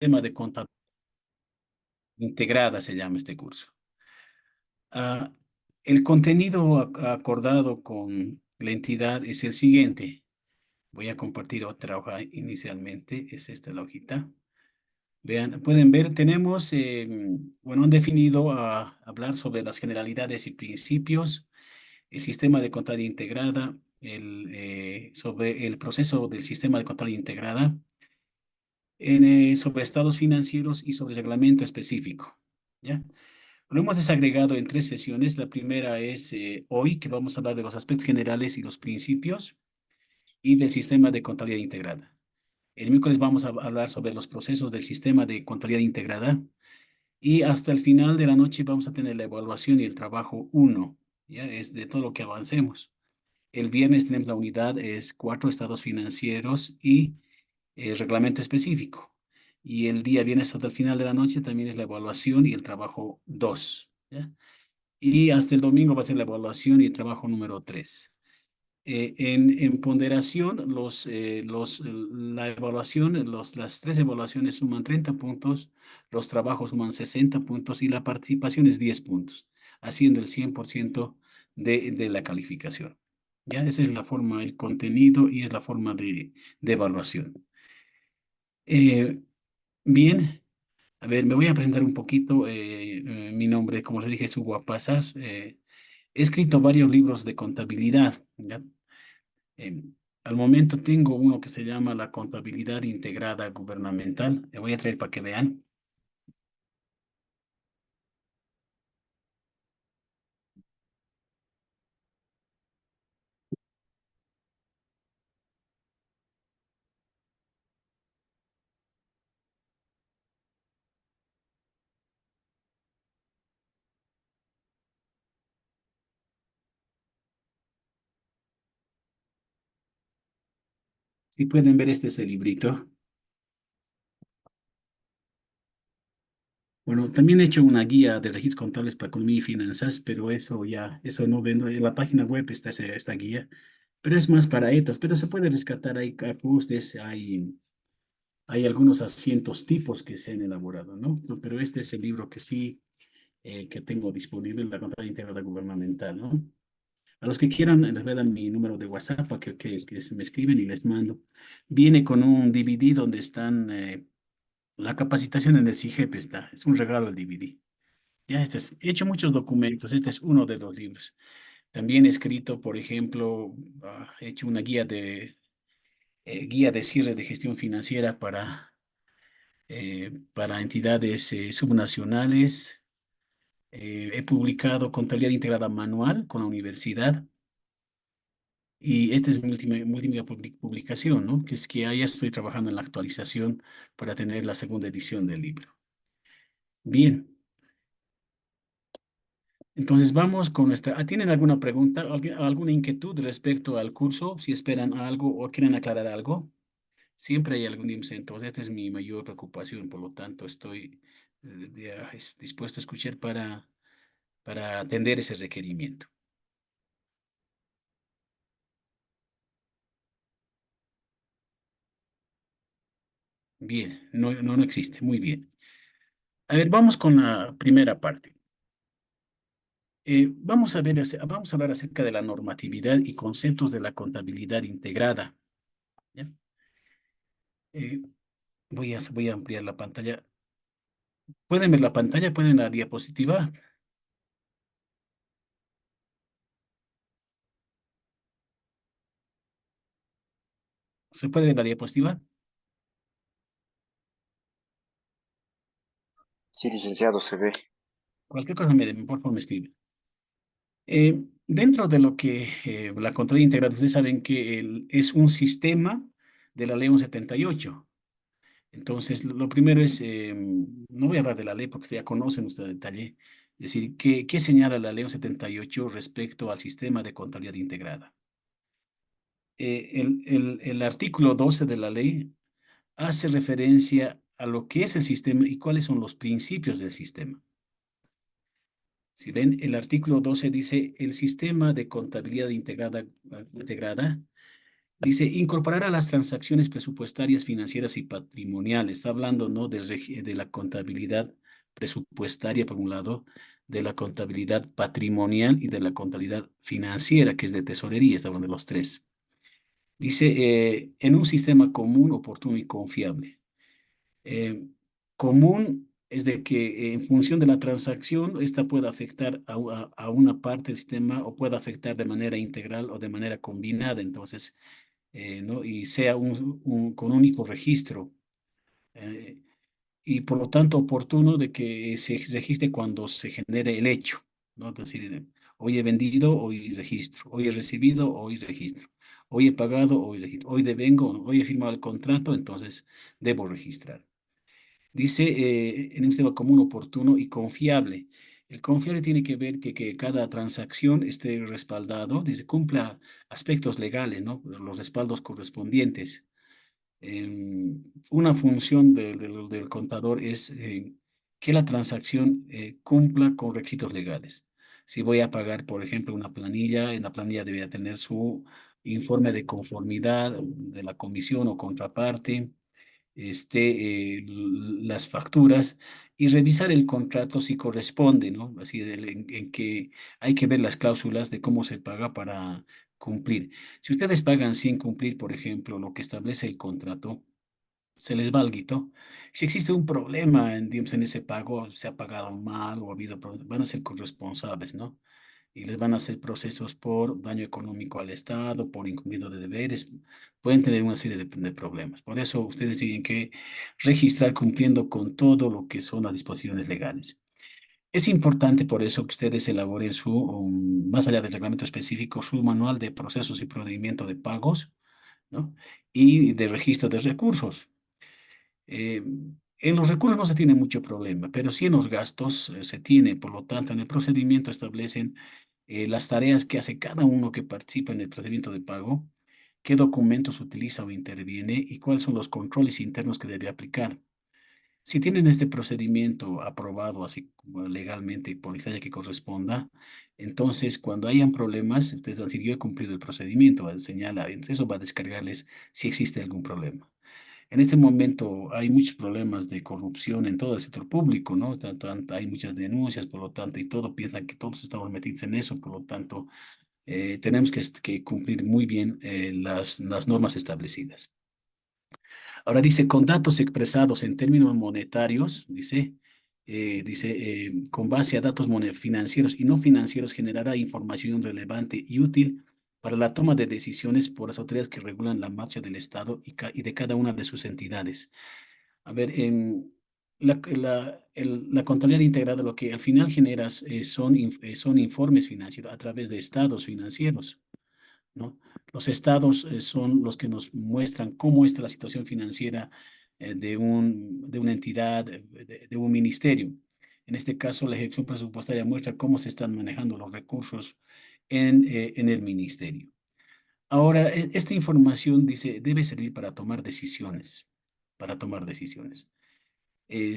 Tema de contabilidad integrada se llama este curso. Ah, el contenido acordado con la entidad es el siguiente. Voy a compartir otra hoja inicialmente. Es esta la hojita. Vean, pueden ver, tenemos, bueno, han definido a hablar sobre las generalidades y principios, el sistema de contabilidad integrada, sobre el proceso del sistema de contabilidad integrada, sobre estados financieros y sobre reglamento específico. ¿Ya? Lo hemos desagregado en tres sesiones. La primera es hoy, que vamos a hablar de los aspectos generales y los principios y del sistema de contabilidad integrada. El miércoles vamos a hablar sobre los procesos del sistema de contabilidad integrada y hasta el final de la noche vamos a tener la evaluación y el trabajo uno. Ya es de todo lo que avancemos. El viernes tenemos la unidad, es 4 estados financieros y reglamento específico. Y el día viernes hasta el final de la noche también es la evaluación y el trabajo 2. ¿Ya? Y hasta el domingo va a ser la evaluación y el trabajo número 3. En ponderación, la evaluación, las tres evaluaciones suman 30 puntos, los trabajos suman 60 puntos y la participación es 10 puntos, haciendo el 100% de la calificación. ¿Ya? Esa es la forma, el contenido y es la forma de evaluación. Eh, Bien, a ver, me voy a presentar un poquito. Mi nombre, como les dije, es Hugo Pasas. He escrito varios libros de contabilidad. ¿Ya? Eh, Al momento tengo uno que se llama La contabilidad integrada gubernamental. Le voy a traer para que vean. Si pueden ver, este es el librito. Bueno, también he hecho una guía de registros contables para economía y finanzas, pero eso no vendo. En la página web está esta guía, pero es más para ETAs, pero se puede rescatar, hay ajustes, hay algunos asientos tipos que se han elaborado, ¿no? No, pero este es el libro que sí, que tengo disponible, la contabilidad integrada gubernamental, ¿no? A los que quieran, les voy a dar mi número de WhatsApp para que me escriben y les mando. Viene con un DVD donde están la capacitación en el CIGEP está. Es un regalo el DVD. Ya, he hecho muchos documentos. Este es uno de los libros. También he escrito, por ejemplo, he hecho una guía de cierre de gestión financiera para entidades subnacionales. He publicado contabilidad integrada manual con la universidad. Y esta es mi última publicación, ¿no? Que es que ya estoy trabajando en la actualización para tener la segunda edición del libro. Bien, entonces vamos con nuestra. ¿Tienen alguna pregunta, alguna inquietud respecto al curso? Si esperan algo o quieren aclarar algo, siempre hay algún IMSS. Entonces, esta es mi mayor preocupación, por lo tanto, estoy dispuesto a escuchar para atender ese requerimiento. Bien, no existe. Muy bien. A ver, vamos con la primera parte. Vamos a hablar acerca de la normatividad y conceptos de la contabilidad integrada. ¿Ya? Eh, voy a ampliar la pantalla. ¿Pueden ver la pantalla? ¿Pueden ver la diapositiva? ¿Se puede ver la diapositiva? Sí, licenciado, se ve. Cualquier cosa, por favor, me escribe. Dentro de lo que la contabilidad integrada, ustedes saben que es un sistema de la ley 178. Entonces, lo primero es, no voy a hablar de la ley porque ustedes ya conocen usted detalle, es decir, ¿qué señala la ley 78 respecto al sistema de contabilidad integrada? El artículo 12 de la ley hace referencia a lo que es el sistema y cuáles son los principios del sistema. Si ven, el artículo 12 dice, el sistema de contabilidad integrada Dice, incorporar a las transacciones presupuestarias, financieras y patrimoniales. Está hablando, ¿no? De la contabilidad presupuestaria, por un lado, de la contabilidad patrimonial y de la contabilidad financiera, que es de tesorería. Está hablando de los tres. Dice, en un sistema común, oportuno y confiable. Eh, Común es de que en función de la transacción, esta puede afectar a una parte del sistema o puede afectar de manera integral o de manera combinada. Entonces, ¿no? Y sea con único registro. eh, y por lo tanto oportuno de que se registre cuando se genere el hecho, ¿no? Es decir, hoy he vendido, hoy registro, hoy he recibido, hoy registro, hoy he pagado, hoy registro, hoy devengo, hoy he firmado el contrato, entonces debo registrar. Dice en un sistema común, oportuno y confiable. El confiable tiene que ver que cada transacción esté respaldado, dice, cumpla aspectos legales, ¿no? Los respaldos correspondientes. Una función del contador es que la transacción cumpla con requisitos legales. Si voy a pagar, por ejemplo, una planilla, en la planilla debe tener su informe de conformidad de la comisión o contraparte, las facturas y revisar el contrato si corresponde, ¿no? Así en que hay que ver las cláusulas de cómo se paga para cumplir. Si ustedes pagan sin cumplir, por ejemplo, lo que establece el contrato, se les va alguito. Si existe un problema digamos, en ese pago, se ha pagado mal o ha habido problemas, van a ser corresponsables, ¿no? Y les van a hacer procesos por daño económico al Estado, por incumplimiento de deberes, pueden tener una serie de problemas. Por eso ustedes tienen que registrar cumpliendo con todo lo que son las disposiciones legales. Es importante por eso que ustedes elaboren más allá del reglamento específico, su manual de procesos y procedimiento de pagos, ¿no? Y de registro de recursos. Eh, en los recursos no se tiene mucho problema, pero sí en los gastos se tiene. Por lo tanto, en el procedimiento establecen las tareas que hace cada uno que participa en el procedimiento de pago, qué documentos utiliza o interviene y cuáles son los controles internos que debe aplicar. Si tienen este procedimiento aprobado así como legalmente y por la instancia que corresponda, entonces cuando hayan problemas, ustedes van a decir, yo he cumplido el procedimiento, señala, eso va a descargarles si existe algún problema. En este momento hay muchos problemas de corrupción en todo el sector público, ¿no? Hay muchas denuncias, por lo tanto, y todo piensan que todos estamos metidos en eso, por lo tanto, tenemos que cumplir muy bien las normas establecidas. Ahora dice, con datos expresados en términos monetarios, con base a datos financieros y no financieros, generará información relevante y útil para la toma de decisiones por las autoridades que regulan la marcha del Estado y de cada una de sus entidades. A ver, la contabilidad integrada lo que al final generas son informes financieros a través de estados financieros, ¿no? Los estados son los que nos muestran cómo está la situación financiera de una entidad, de un ministerio. En este caso, la ejecución presupuestaria muestra cómo se están manejando los recursos en el ministerio. Ahora, esta información dice, debe servir para tomar decisiones.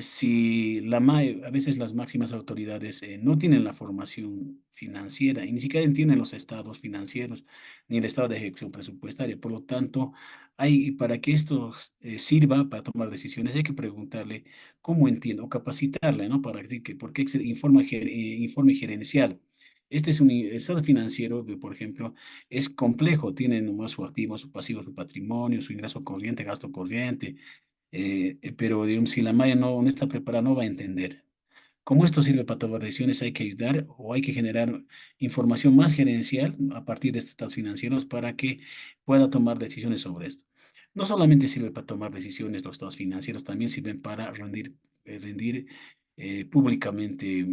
Si a veces las máximas autoridades no tienen la formación financiera y ni siquiera entienden los estados financieros ni el estado de ejecución presupuestaria. Por lo tanto, para que esto sirva para tomar decisiones, hay que preguntarle cómo entiende o capacitarle, ¿no? Para decir que por qué informe gerencial. Este es un estado financiero, que, por ejemplo, es complejo, tiene nomás su activo, su pasivo, su patrimonio, su ingreso corriente, gasto corriente, pero digamos, si la Maya no está preparada, no va a entender. ¿Cómo esto sirve para tomar decisiones? Hay que ayudar o hay que generar información más gerencial a partir de estos estados financieros para que pueda tomar decisiones sobre esto. No solamente sirve para tomar decisiones los estados financieros, también sirven para rendir públicamente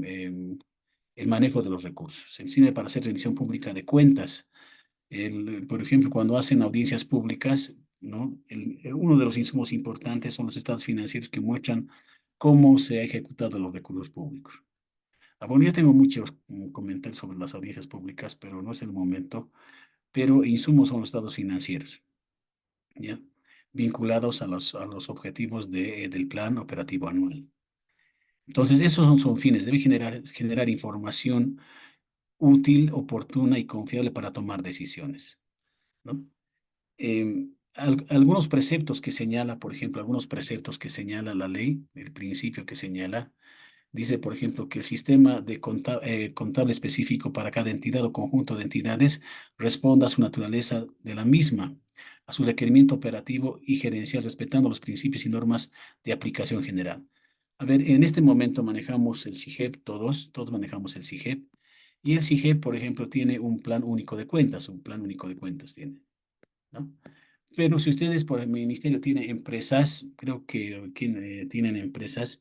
el manejo de los recursos. Sirve para hacer rendición pública de cuentas. Por ejemplo, cuando hacen audiencias públicas, ¿no? Uno de los insumos importantes son los estados financieros que muestran cómo se ha ejecutado los recursos públicos. Bueno, yo tengo muchos comentarios sobre las audiencias públicas, pero no es el momento. Pero insumos son los estados financieros, ¿ya? Vinculados a los objetivos del plan operativo anual. Entonces, esos son fines. Debe generar información útil, oportuna y confiable para tomar decisiones, ¿no? Algunos preceptos que señala, por ejemplo, algunos preceptos que señala la ley, el principio que señala, dice, por ejemplo, que el sistema de contable específico para cada entidad o conjunto de entidades responda a su naturaleza de la misma, a su requerimiento operativo y gerencial, respetando los principios y normas de aplicación general. A ver, en este momento manejamos el SIGEP, todos manejamos el SIGEP, y el SIGEP, por ejemplo, tiene un plan único de cuentas, un plan único de cuentas tiene, ¿no? Pero si ustedes por el ministerio tienen empresas, creo que tienen empresas,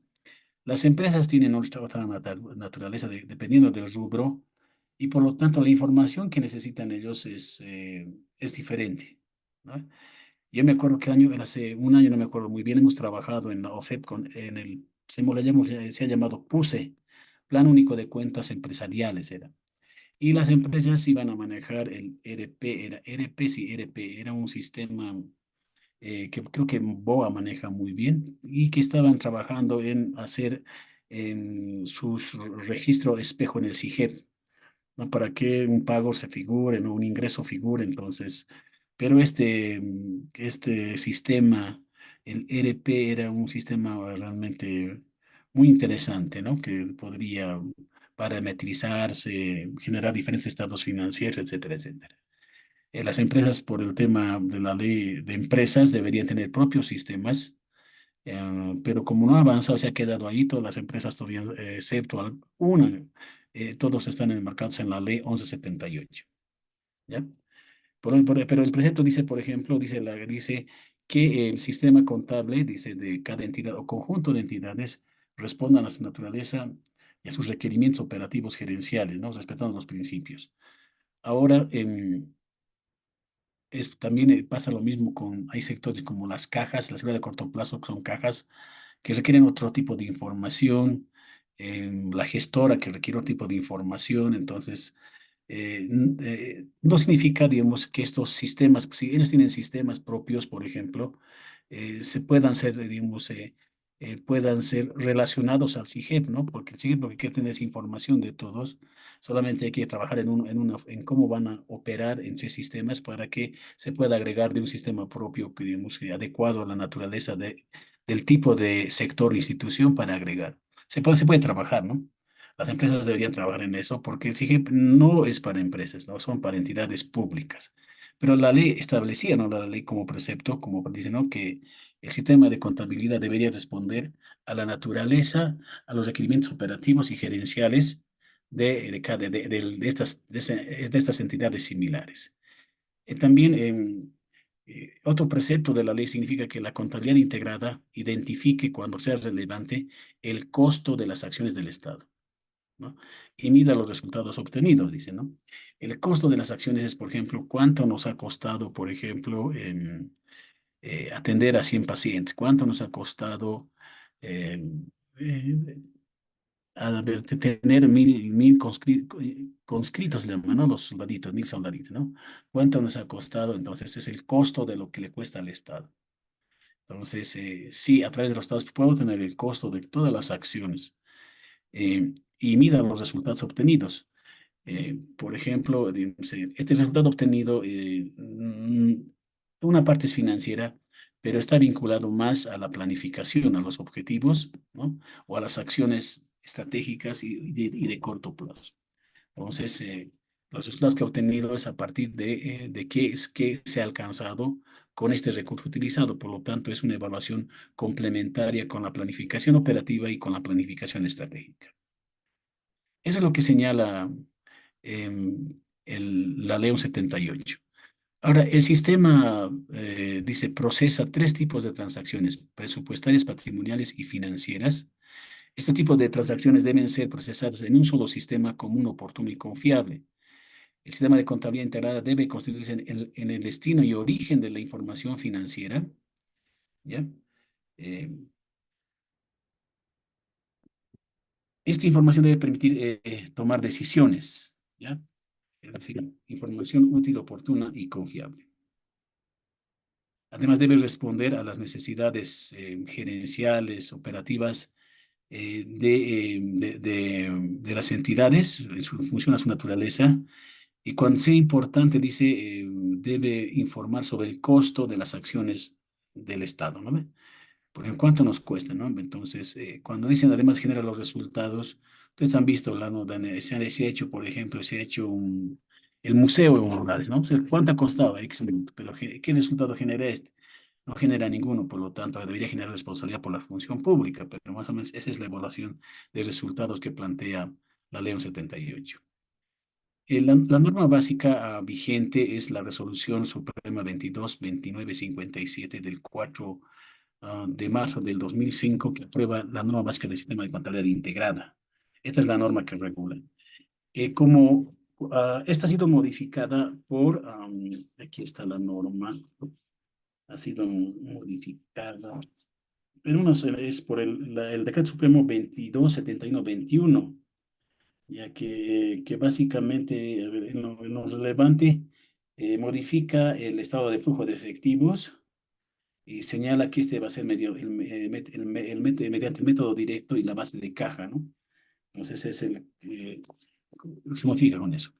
las empresas tienen otra naturaleza dependiendo del rubro y por lo tanto la información que necesitan ellos es diferente, ¿no? Yo me acuerdo que hace un año, no me acuerdo muy bien, hemos trabajado en la OFEP en el, se ha llamado PUSE, Plan Único de Cuentas Empresariales era. Y las empresas iban a manejar el ERP, era ERP, sí, ERP, era un sistema que creo que BOA maneja muy bien y que estaban trabajando en hacer su registro espejo en el SIGEP, ¿no? Para que un pago se figure, ¿no? Un ingreso figure, entonces, pero este sistema, el ERP, era un sistema realmente muy interesante, ¿no? Que podría parametrizarse, generar diferentes estados financieros, etcétera, etcétera. Las empresas, por el tema de la ley de empresas, deberían tener propios sistemas, pero como no ha avanzado, se ha quedado ahí, todas las empresas todavía, excepto una, todos están enmarcados en la ley 1178, ¿ya? Pero el precepto dice, por ejemplo, dice que el sistema contable, dice, de cada entidad o conjunto de entidades respondan a su naturaleza y a sus requerimientos operativos gerenciales, ¿no? Respetando los principios. Ahora, también pasa lo mismo hay sectores como las cajas, la seguridad de corto plazo, que son cajas que requieren otro tipo de información, la gestora que requiere otro tipo de información, entonces no significa, digamos, que estos sistemas, si ellos tienen sistemas propios, por ejemplo, se puedan ser, digamos, puedan ser relacionados al SIGEP, ¿no? Porque el SIGEP lo que quiere tener es información de todos, solamente hay que trabajar en cómo van a operar entre sistemas para que se pueda agregar de un sistema propio, que, digamos, adecuado a la naturaleza del tipo de sector o institución para agregar. Se puede trabajar, ¿no? Las empresas deberían trabajar en eso porque el SIGEP no es para empresas, no son para entidades públicas. Pero la ley establecía, ¿no? La ley como precepto, como dice, ¿no? Que el sistema de contabilidad debería responder a la naturaleza, a los requerimientos operativos y gerenciales de estas entidades similares. También otro precepto de la ley significa que la contabilidad integrada identifique cuando sea relevante el costo de las acciones del Estado, ¿no? Y mida los resultados obtenidos, dice, ¿no? El costo de las acciones es, por ejemplo, cuánto nos ha costado, por ejemplo, atender a 100 pacientes, cuánto nos ha costado em, eh, a ver, tener mil conscritos, le llaman, ¿no? Los soldaditos, 1.000 soldaditos, ¿no? ¿Cuánto nos ha costado? Entonces, es el costo de lo que le cuesta al Estado. Entonces, sí, a través de los estados puedo tener el costo de todas las acciones y mida los resultados obtenidos. Por ejemplo, este resultado obtenido, una parte es financiera, pero está vinculado más a la planificación, a los objetivos, ¿no? O a las acciones estratégicas y de corto plazo. Entonces, los resultados que ha obtenido es a partir de qué se ha alcanzado con este recurso utilizado. Por lo tanto, es una evaluación complementaria con la planificación operativa y con la planificación estratégica. Eso es lo que señala la Ley 78. Ahora, el sistema, dice, procesa tres tipos de transacciones: presupuestarias, patrimoniales y financieras. Este tipo de transacciones deben ser procesadas en un solo sistema común, oportuno y confiable. El sistema de contabilidad integrada debe constituirse en el destino y origen de la información financiera, ¿ya? Eh, Esta información debe permitir tomar decisiones, ¿ya? Es decir, información útil, oportuna y confiable. Además, debe responder a las necesidades gerenciales, operativas de las entidades, en función a su naturaleza, Y cuando sea importante, dice, debe informar sobre el costo de las acciones del Estado, ¿no ve? Porque en cuánto nos cuesta, ¿no? Entonces, cuando dicen además genera los resultados, ustedes han visto, se ha hecho, por ejemplo, se ha hecho el museo en rurales, ¿no? O sea, ¿cuánto ha costado? X minutos, pero ¿qué resultado genera este? No genera ninguno, por lo tanto, debería generar responsabilidad por la función pública, pero más o menos esa es la evaluación de resultados que plantea la Ley 78. La norma básica vigente es la Resolución Suprema 22-2957 del 4 de marzo del 2005 que aprueba la norma básica del sistema de contabilidad integrada. Esta es la norma que regula. Esta ha sido modificada aquí está la norma, ha sido modificada, pero no sé, es por el Decreto Supremo 2271-21, ya que básicamente, a ver, en lo relevante, modifica el estado de flujo de efectivos y señala que este va a ser mediante el método directo y la base de caja, ¿no? Entonces se modifica con eso.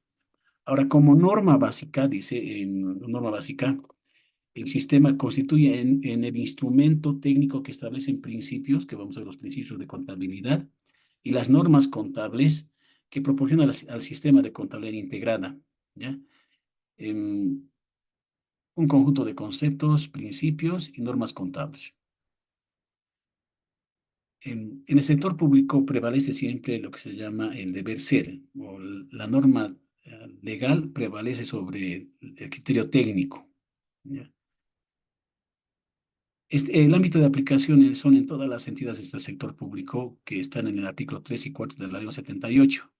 Ahora, como norma básica, dice en norma básica, el sistema constituye en el instrumento técnico que establecen principios, que vamos a ver los principios de contabilidad, y las normas contables que proporciona al sistema de contabilidad integrada, ¿ya? Em, un conjunto de conceptos, principios y normas contables. En el sector público prevalece siempre lo que se llama el deber ser, o la norma legal prevalece sobre el criterio técnico, ¿ya? El ámbito de aplicación son en todas las entidades del sector público que están en el artículo 3 y 4 de la Ley 78,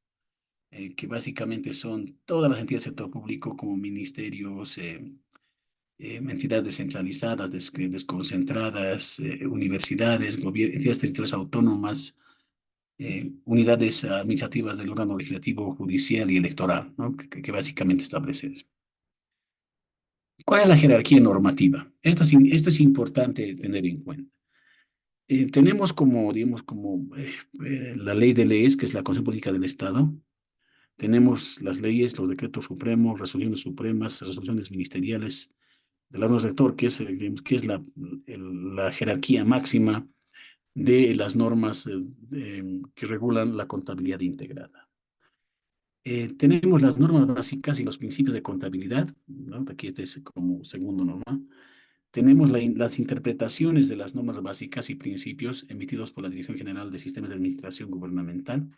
que básicamente son todas las entidades del sector público como ministerios, entidades descentralizadas, desconcentradas, universidades, entidades territoriales autónomas, unidades administrativas del órgano legislativo, judicial y electoral, ¿no? Que básicamente establece eso. ¿Cuál es la jerarquía normativa? Esto es importante tener en cuenta. Tenemos como, digamos, la ley de leyes, que es la Constitución Política del Estado. Tenemos las leyes, los decretos supremos, resoluciones supremas, resoluciones ministeriales del órgano rector, digamos, que es la jerarquía máxima de las normas que regulan la contabilidad integrada. Tenemos las normas básicas y los principios de contabilidad, ¿no? Aquí este es como segundo norma. Tenemos las interpretaciones de las normas básicas y principios emitidos por la Dirección General de Sistemas de Administración Gubernamental.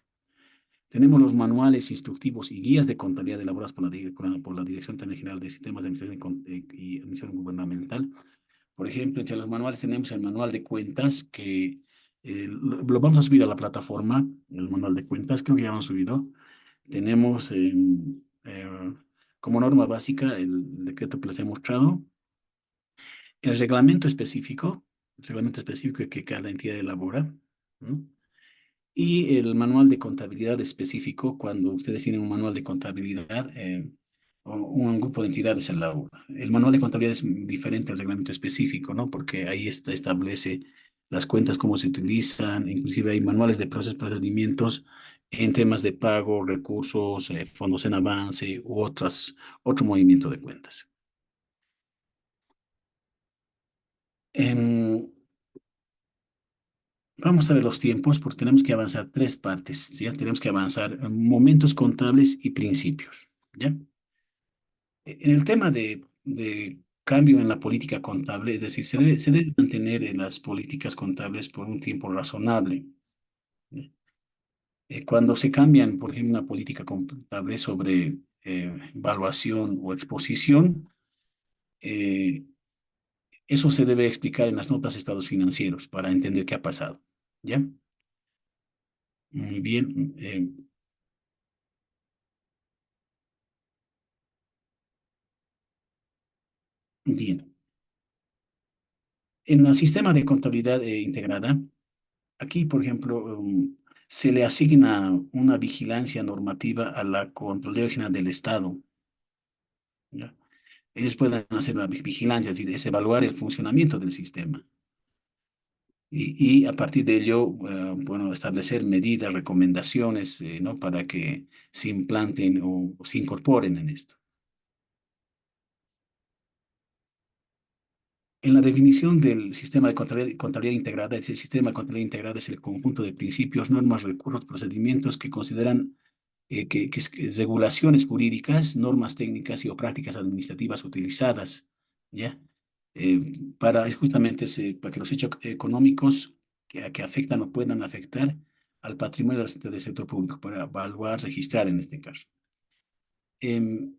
Tenemos los manuales instructivos y guías de contabilidad elaborados por la Dirección General de Sistemas de Administración y Administración Gubernamental. Por ejemplo, entre los manuales tenemos el manual de cuentas que lo vamos a subir a la plataforma, el manual de cuentas, creo que ya lo han subido. Tenemos como norma básica el decreto que les he mostrado, el reglamento específico que cada entidad elabora, ¿no? Y el manual de contabilidad específico, cuando ustedes tienen un manual de contabilidad, o un grupo de entidades elabora. El manual de contabilidad es diferente al reglamento específico, ¿no? Porque ahí establece las cuentas, cómo se utilizan, inclusive hay manuales de procedimientos en temas de pago, recursos, fondos en avance u otro movimiento de cuentas. Em, Vamos a ver los tiempos porque tenemos que avanzar tres partes, ¿sí? Tenemos que avanzar en momentos contables y principios, ¿ya? En el tema de cambio en la política contable, es decir, se debe mantener en las políticas contables por un tiempo razonable, ¿ya? Cuando se cambian, por ejemplo, una política contable sobre evaluación o exposición, eh, eso se debe explicar en las notas de estados financieros para entender qué ha pasado, ¿ya? Muy bien. Bien. En el sistema de contabilidad integrada, aquí, por ejemplo, se le asigna una vigilancia normativa a la Contraloría General del Estado, ¿ya? Ellos pueden hacer una vigilancia, es decir, es evaluar el funcionamiento del sistema. y a partir de ello, bueno, establecer medidas, recomendaciones, ¿no? Para que se implanten o se incorporen en esto. En la definición del sistema de contabilidad integrada, ese sistema de contabilidad integrada es el conjunto de principios, normas, recursos, procedimientos que consideran que es regulaciones jurídicas, normas técnicas y o prácticas administrativas utilizadas, ¿ya? Para es justamente para que los hechos económicos que afectan o puedan afectar al patrimonio del sector público, para evaluar, registrar en este caso. Em,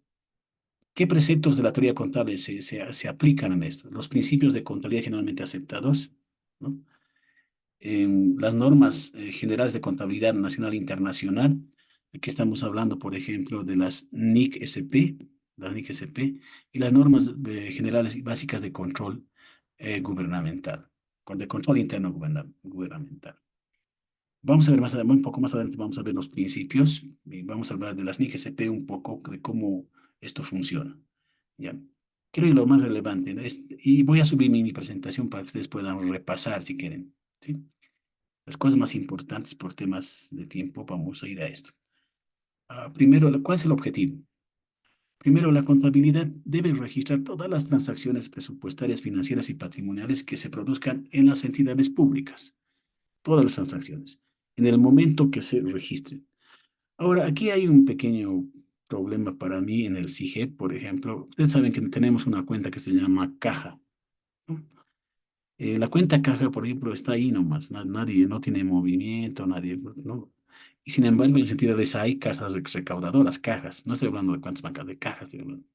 ¿Qué preceptos de la teoría contable se aplican en esto? Los principios de contabilidad generalmente aceptados, ¿no? Las normas generales de contabilidad nacional e internacional. Aquí estamos hablando, por ejemplo, de las NIC-SP, las NIC-SP, y las normas generales y básicas de control gubernamental, de control interno gubernamental. Vamos a ver un poco más adelante, vamos a ver los principios y vamos a hablar de las NIC-SP un poco, de cómo esto funciona. ¿Ya? Quiero ir lo más relevante, ¿no? Y voy a subir mi presentación para que ustedes puedan repasar si quieren. ¿Sí? Las cosas más importantes por temas de tiempo, vamos a ir a esto. Primero, ¿cuál es el objetivo? Primero, la contabilidad debe registrar todas las transacciones presupuestarias, financieras y patrimoniales que se produzcan en las entidades públicas. Todas las transacciones, en el momento que se registren. Ahora, aquí hay un pequeño problema para mí en el CIGEP, por ejemplo. Ustedes saben que tenemos una cuenta que se llama caja, ¿no? La cuenta caja, por ejemplo, está ahí nomás. Nadie, no tiene movimiento, nadie, ¿no? Y sin embargo, en las entidades hay cajas recaudadoras, cajas. No estoy hablando de cuántas bancas de cajas, estoy hablando.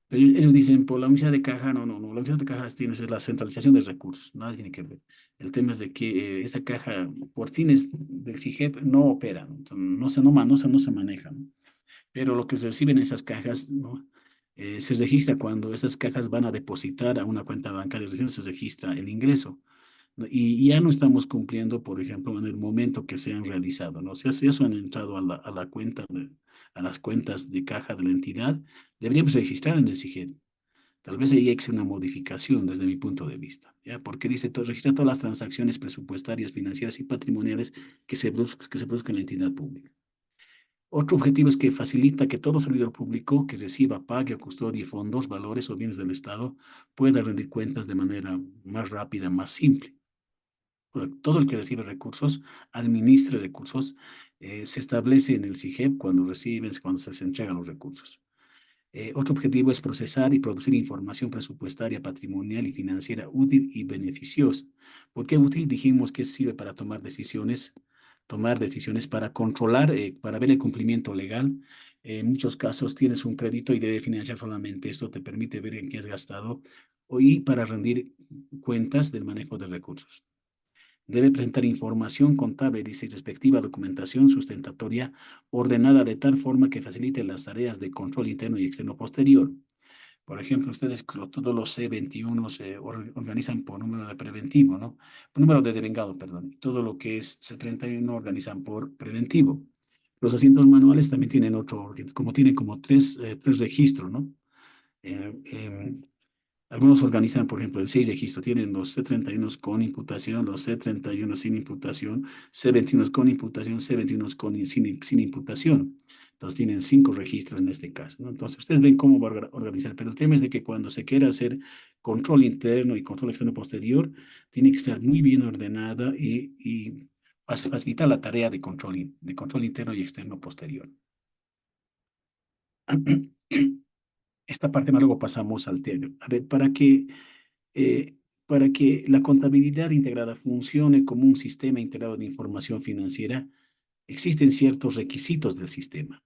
Pero ellos dicen, por la unidad de caja, no, no, no. La unidad de cajas tienes es la centralización de recursos. Nada tiene que ver. El tema es de que esa caja, por fines del CIGEP, no opera, ¿no? Entonces, no se maneja, ¿no? Pero lo que se recibe en esas cajas, ¿no? Se registra cuando esas cajas van a depositar a una cuenta bancaria, recién se registra el ingreso, ¿no? Y ya no estamos cumpliendo, por ejemplo, en el momento que se han realizado, ¿no? Si eso han entrado a la cuenta a las cuentas de caja de la entidad, deberíamos registrar en el SIGET. Tal vez ahí existe una modificación desde mi punto de vista, ¿ya? Porque dice, registra todas las transacciones presupuestarias, financieras y patrimoniales que se produzcan en la entidad pública. Otro objetivo es que facilita que todo servidor público que reciba, pague o custodie fondos, valores o bienes del Estado pueda rendir cuentas de manera más rápida, más simple. Todo el que recibe recursos, administre recursos, se establece en el SIGEP cuando reciben, cuando se les entregan los recursos. Otro objetivo es procesar y producir información presupuestaria, patrimonial y financiera útil y beneficiosa. ¿Por qué útil? Dijimos que sirve para tomar decisiones para controlar, para ver el cumplimiento legal. En muchos casos tienes un crédito y debe financiar solamente esto, te permite ver en qué has gastado y para rendir cuentas del manejo de recursos. Debe presentar información contable, dice, respectiva documentación sustentatoria ordenada de tal forma que facilite las tareas de control interno y externo posterior. Por ejemplo, ustedes todos los C21 se organizan por número de preventivo, ¿no? Por número de devengado, perdón. Y todo lo que es C31 organizan por preventivo. Los asientos manuales también tienen otro, como tienen como tres registros, ¿no? Eh, em, Algunos organizan, por ejemplo, el 6 registro. Tienen los C31 con imputación, los C31 sin imputación, C21 con imputación, C21 sin imputación. Entonces tienen 5 registros en este caso, ¿no? Entonces ustedes ven cómo va a organizar, pero el tema es de que cuando se quiera hacer control interno y control externo posterior, tiene que estar muy bien ordenada y facilitar la tarea de control interno y externo posterior. Esta parte más luego pasamos al tema. A ver, eh, para que la contabilidad integrada funcione como un sistema integrado de información financiera, existen ciertos requisitos del sistema.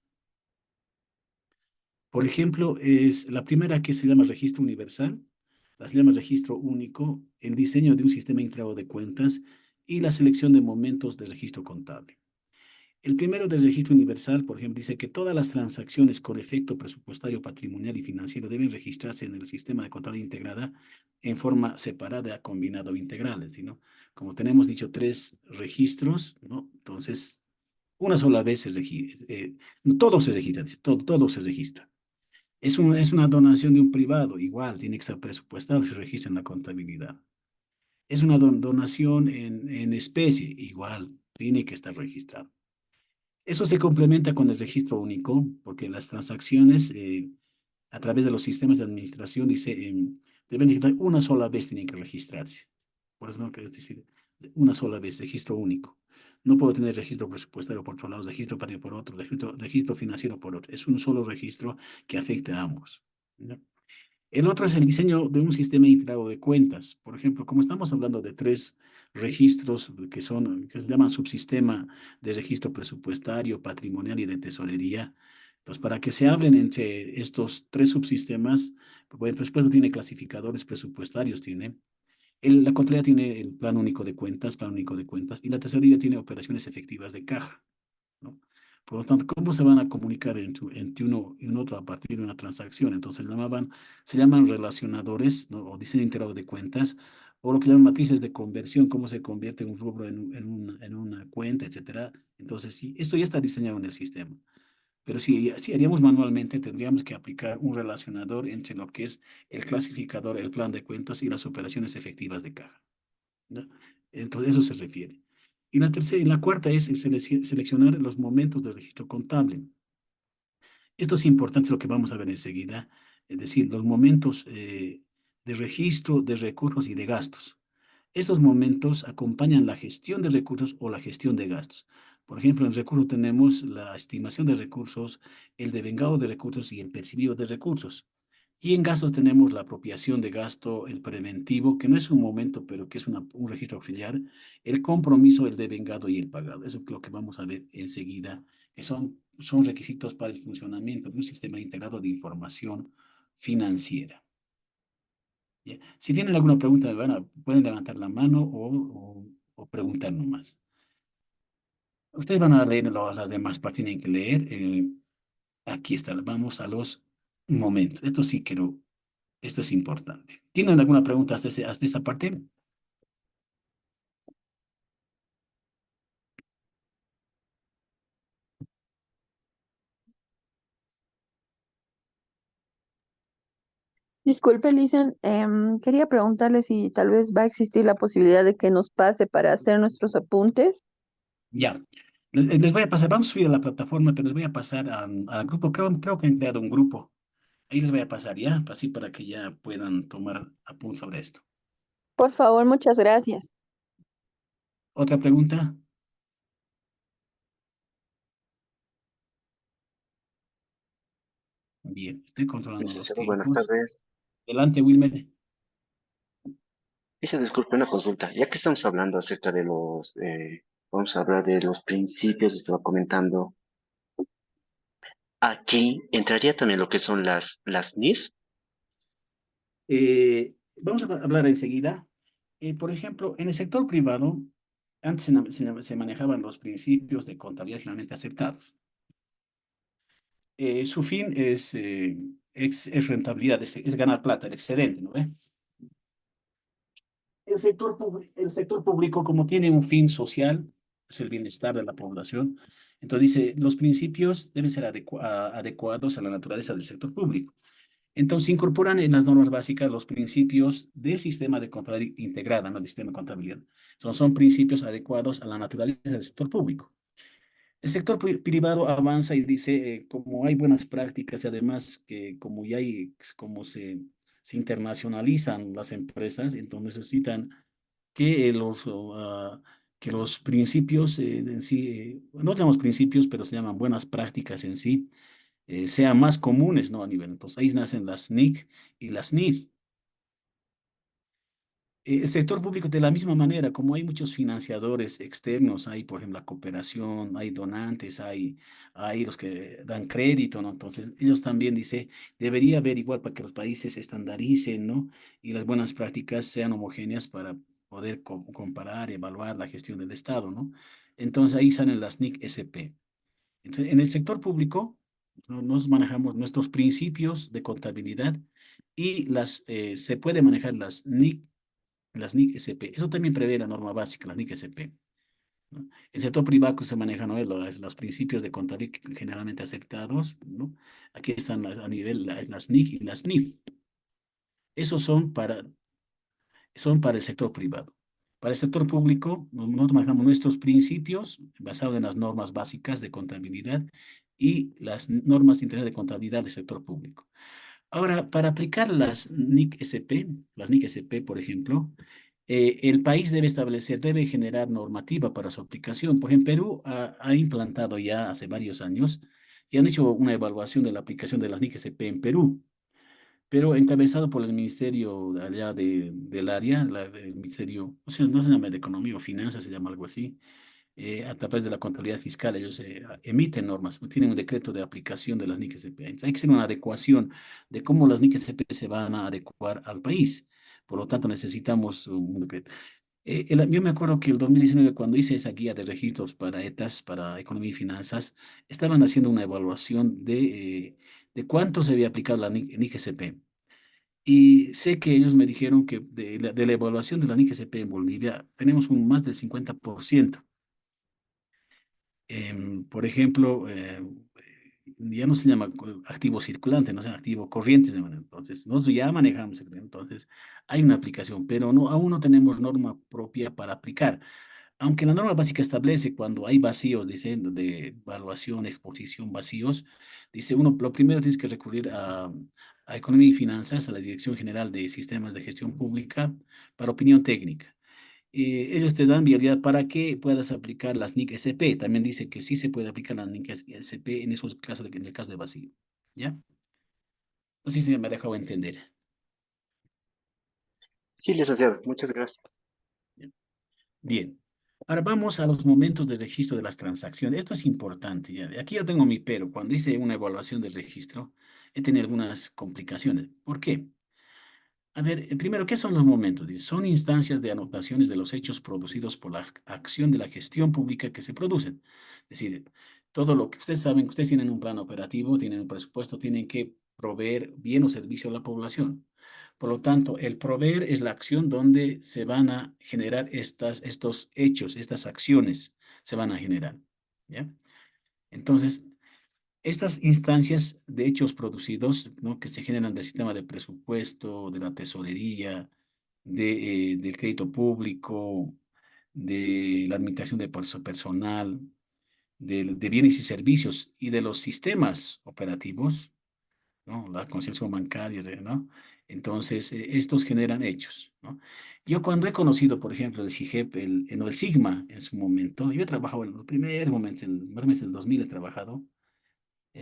Por ejemplo, es la primera que se llama registro universal, la se llama registro único, el diseño de un sistema integrado de cuentas y la selección de momentos de registro contable. El primero del registro universal, por ejemplo, dice que todas las transacciones con efecto presupuestario, patrimonial y financiero deben registrarse en el sistema de contabilidad integrada en forma separada, combinada o integral. Es decir, ¿no? Como tenemos dicho, 3 registros, ¿no? Entonces, una sola vez todo se registra, dice, todo se registra. Es una donación de un privado, igual, tiene que estar presupuestado y se registra en la contabilidad. Es una donación en especie, igual, tiene que estar registrado. Eso se complementa con el registro único, porque las transacciones a través de los sistemas de administración dice, deben registrar una sola vez, tienen que registrarse. Por eso no que es decir, una sola vez, registro único. No puedo tener registro presupuestario por otro lado, registro para por otro, registro financiero por otro. Es un solo registro que afecta a ambos, ¿no? El otro es el diseño de un sistema integrado de cuentas. Por ejemplo, como estamos hablando de tres registros que se llaman subsistema de registro presupuestario, patrimonial y de tesorería. Entonces, para que se hablen entre estos tres subsistemas, pues, el presupuesto tiene clasificadores presupuestarios, la contabilidad tiene el plan único de cuentas, y la tesorería tiene operaciones efectivas de caja, ¿no? Por lo tanto, ¿cómo se van a comunicar entre uno y un otro a partir de una transacción? Entonces, se llaman relacionadores, ¿no? O diseño integrado de cuentas, o lo que llaman matrices de conversión, cómo se convierte un rubro en una cuenta, etcétera. Entonces, sí, esto ya está diseñado en el sistema. Pero si haríamos manualmente, tendríamos que aplicar un relacionador entre lo que es el clasificador, el plan de cuentas y las operaciones efectivas de caja, ¿no? Entonces, eso se refiere. Y la cuarta es el seleccionar los momentos del registro contable. Esto es importante, es lo que vamos a ver enseguida, es decir, los momentos de registro de recursos y de gastos. Estos momentos acompañan la gestión de recursos o la gestión de gastos. Por ejemplo, en recursos tenemos la estimación de recursos, el devengado de recursos y el percibido de recursos. Y en gastos tenemos la apropiación de gasto, el preventivo, que no es un momento, pero que es un registro auxiliar, el compromiso, el devengado y el pagado. Eso es lo que vamos a ver enseguida, que son requisitos para el funcionamiento de un sistema integrado de información financiera. ¿Ya? Si tienen alguna pregunta, pueden levantar la mano o preguntar nomás. Ustedes van a leer las demás partes, tienen que leer. Aquí está, vamos a los momentos. Esto es importante. ¿Tienen alguna pregunta hasta esa parte? Disculpe, Lisen, quería preguntarle si tal vez va a existir la posibilidad de que nos pase para hacer nuestros apuntes. Ya. Les voy a pasar, vamos a subir a la plataforma, pero les voy a pasar al grupo. Creo que han creado un grupo. Ahí les voy a pasar ya, así para que ya puedan tomar apuntes sobre esto. Por favor, muchas gracias. ¿Otra pregunta? Bien, estoy controlando los Licenciado, buenas tiempos. tardes. Adelante, Wilmer. Dice, disculpe una consulta. Ya que estamos hablando acerca de vamos a hablar de los principios, estaba comentando. Aquí entraría también lo que son las NIF. Vamos a hablar enseguida. Por ejemplo, en el sector privado, antes se manejaban los principios de contabilidad finalmente aceptados. Su fin es rentabilidad, es ganar plata, el excedente, ¿no ve? El sector público, como tiene un fin social, es el bienestar de la población, entonces dice, los principios deben ser adecuados a la naturaleza del sector público. Entonces, se incorporan en las normas básicas los principios del sistema de contabilidad integrada, no el sistema de contabilidad. Son principios adecuados a la naturaleza del sector público. El sector privado avanza y dice, como hay buenas prácticas y además que como ya hay, se internacionalizan las empresas, entonces necesitan que que los principios en sí, no llamamos principios, pero se llaman buenas prácticas en sí, sean más comunes, ¿no? A nivel. Entonces, ahí nacen las NIC y las NIF. El sector público de la misma manera, como hay muchos financiadores externos, hay por ejemplo la cooperación, hay donantes, hay los que dan crédito, ¿no? Entonces ellos también dice, debería haber igual para que los países estandaricen, ¿no? Y las buenas prácticas sean homogéneas para poder comparar, evaluar la gestión del Estado, ¿no? Entonces ahí salen las NIC SP. Entonces, en el sector público nos manejamos nuestros principios de contabilidad y se puede manejar las NIC SP. Eso también prevé la norma básica, las NIC SP, ¿no? El sector privado que se maneja, ¿no? Los principios de contabilidad generalmente aceptados, ¿no? Aquí están a nivel las NIC y las NIF. Esos son para, son para el sector privado. Para el sector público, nosotros manejamos nuestros principios basados en las normas básicas de contabilidad y las normas internas de contabilidad del sector público. Ahora, para aplicar las NIC SP, por ejemplo, el país debe establecer, debe generar normativa para su aplicación. Por ejemplo, Perú ha implantado ya hace varios años y han hecho una evaluación de la aplicación de las NIC SP en Perú, pero encabezado por el ministerio de allá del área, el ministerio, o sea, no se llama de Economía o Finanzas, se llama algo así, a través de la contabilidad fiscal, ellos emiten normas, tienen un decreto de aplicación de las NIC SP. Entonces, hay que hacer una adecuación de cómo las NIC SP se van a adecuar al país. Por lo tanto, necesitamos un decreto. Yo me acuerdo que el 2019, cuando hice esa guía de registros para ETAs, para Economía y Finanzas, estaban haciendo una evaluación de cuánto se había aplicado la NIC SP. Y sé que ellos me dijeron que de la evaluación de la NIC SP en Bolivia, tenemos un más del 50%. Por ejemplo, ya no se llama activo circulante, no se llama activo corriente. Entonces, nosotros ya manejamos, entonces hay una aplicación, pero no, aún no tenemos norma propia para aplicar. Aunque la norma básica establece cuando hay vacíos, dice, de evaluación, exposición, vacíos, dice uno, lo primero tienes que recurrir a Economía y Finanzas, a la Dirección General de Sistemas de Gestión Pública, para opinión técnica. Ellos te dan viabilidad para que puedas aplicar las NIC SP. También dice que sí se puede aplicar las NIC SP en esos casos, en el caso de vacío. ¿Ya? No sé si me ha dejado entender. Sí, licenciado, muchas gracias. Bien. Ahora vamos a los momentos de registro de las transacciones. Esto es importante. ¿Ya? Aquí yo tengo mi pero. Cuando hice una evaluación del registro, he tenido algunas complicaciones. ¿Por qué? A ver, primero, ¿qué son los momentos? Dice, son instancias de anotaciones de los hechos producidos por la acción de la gestión pública que se producen. Es decir, todo lo que ustedes saben, ustedes tienen un plan operativo, tienen un presupuesto, tienen que proveer bien o servicio a la población. Por lo tanto, el proveer es la acción donde se van a generar estos hechos, estas acciones se van a generar. ¿Ya? Entonces, estas instancias de hechos producidos, ¿no? Que se generan del sistema de presupuesto, de la tesorería, del crédito público, de la administración de personal, de bienes y servicios y de los sistemas operativos, ¿no? La concesión bancaria, ¿no? Entonces, estos generan hechos, ¿no? Yo cuando he conocido, por ejemplo, el SIGEP, no, el Sigma en su momento, yo he trabajado en los primeros momentos, más o menos en el 2000 he trabajado.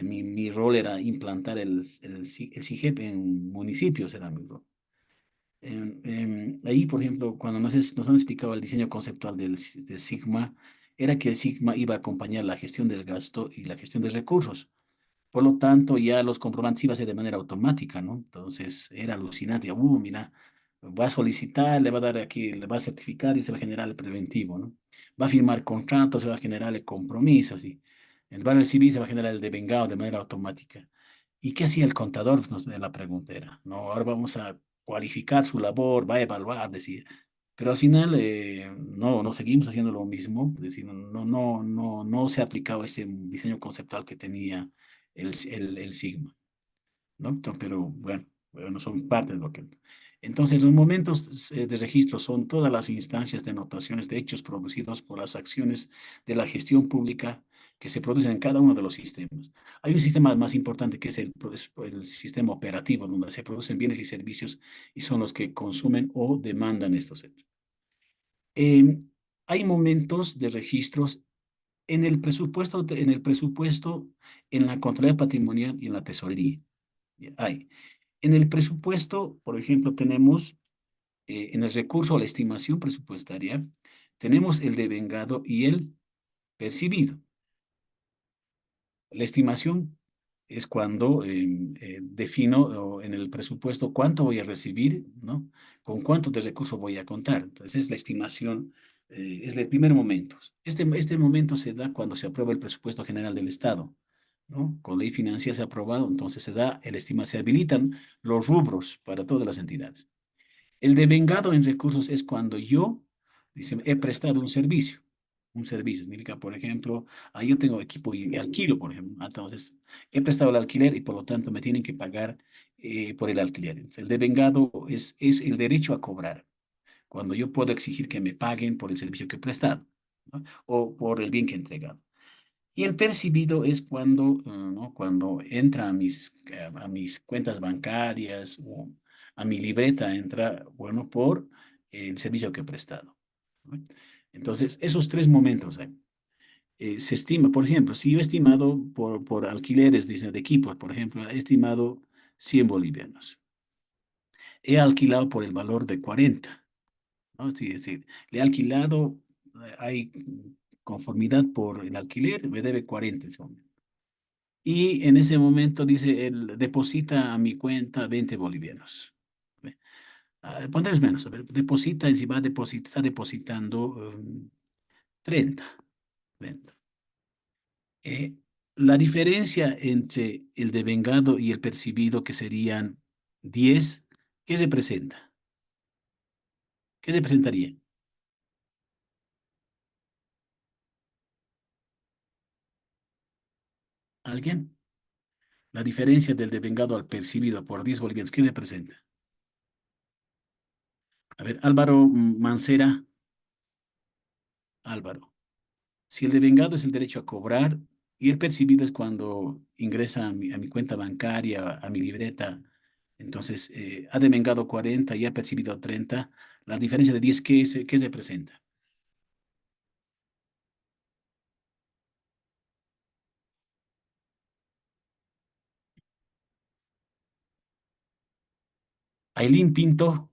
Mi rol era implantar el SIGEP en municipios, era mi rol. Ahí, por ejemplo, cuando nos han explicado el diseño conceptual del Sigma, era que el Sigma iba a acompañar la gestión del gasto y la gestión de recursos. Por lo tanto, ya los comprobantes iban a ser de manera automática, ¿no? Entonces, era alucinante. Mira, va a solicitar, le va a dar aquí, le va a certificar y se va a generar el preventivo, ¿no? Va a firmar contratos, se va a generar el compromiso, ¿sí? Va a recibir, se va a generar el devengado de manera automática. ¿Y qué hacía el contador? La pregunta era, ¿no? Ahora vamos a cualificar su labor, va a evaluar, decía. Pero al final, no seguimos haciendo lo mismo, es decir, no se ha aplicado ese diseño conceptual que tenía el Sigma, ¿no? Pero bueno, son parte de lo que... Entonces, los momentos de registro son todas las instancias de anotaciones de hechos producidos por las acciones de la gestión pública que se producen en cada uno de los sistemas. Hay un sistema más importante que es el sistema operativo, donde se producen bienes y servicios y son los que consumen o demandan estos hechos. Eh, Hay momentos de registros en la Contraloría Patrimonial y en la Tesorería. Hay. En el presupuesto, por ejemplo, tenemos en el recurso a la estimación presupuestaria, tenemos el devengado y el percibido. La estimación es cuando defino en el presupuesto cuánto voy a recibir, ¿no? Con cuánto de recursos voy a contar. Entonces, la estimación es el primer momento. Este momento se da cuando se aprueba el presupuesto general del Estado, ¿no? Con ley financiera se ha aprobado, entonces se da el estima, se habilitan los rubros para todas las entidades. El devengado en recursos es cuando yo, dice, he prestado un servicio. Un servicio significa, por ejemplo, yo tengo equipo y alquilo, por ejemplo. Entonces, he prestado el alquiler y por lo tanto me tienen que pagar por el alquiler. Entonces, el devengado es el derecho a cobrar. cuando yo puedo exigir que me paguen por el servicio que he prestado, ¿no? O por el bien que he entregado. Y el percibido es cuando, ¿no? Cuando entra a mis cuentas bancarias o a mi libreta, entra, bueno, por el servicio que he prestado, ¿no? Entonces, esos tres momentos hay. Se estima, por ejemplo, si yo he estimado por alquileres, dice, de equipos, por ejemplo, he estimado 100 bolivianos. He alquilado por el valor de 40, ¿no? Es decir, le he alquilado, hay conformidad por el alquiler, me debe 40 en ese momento. Y en ese momento dice, él deposita a mi cuenta 20 bolivianos. ¿Ve? Pondremos menos, a ver, deposita, encima está depositando 30. 30. Eh, la diferencia entre el devengado y el percibido, que serían 10, ¿qué representa? ¿Qué representaría? ¿Alguien? La diferencia del devengado al percibido por 10 bolivianos, ¿qué representa? A ver, Álvaro Mancera. Álvaro. Si el devengado es el derecho a cobrar y el percibido es cuando ingresa a mi cuenta bancaria, a mi libreta, entonces ha devengado 40 y ha percibido 30, la diferencia de 10, ¿qué representa? Ailín Pinto.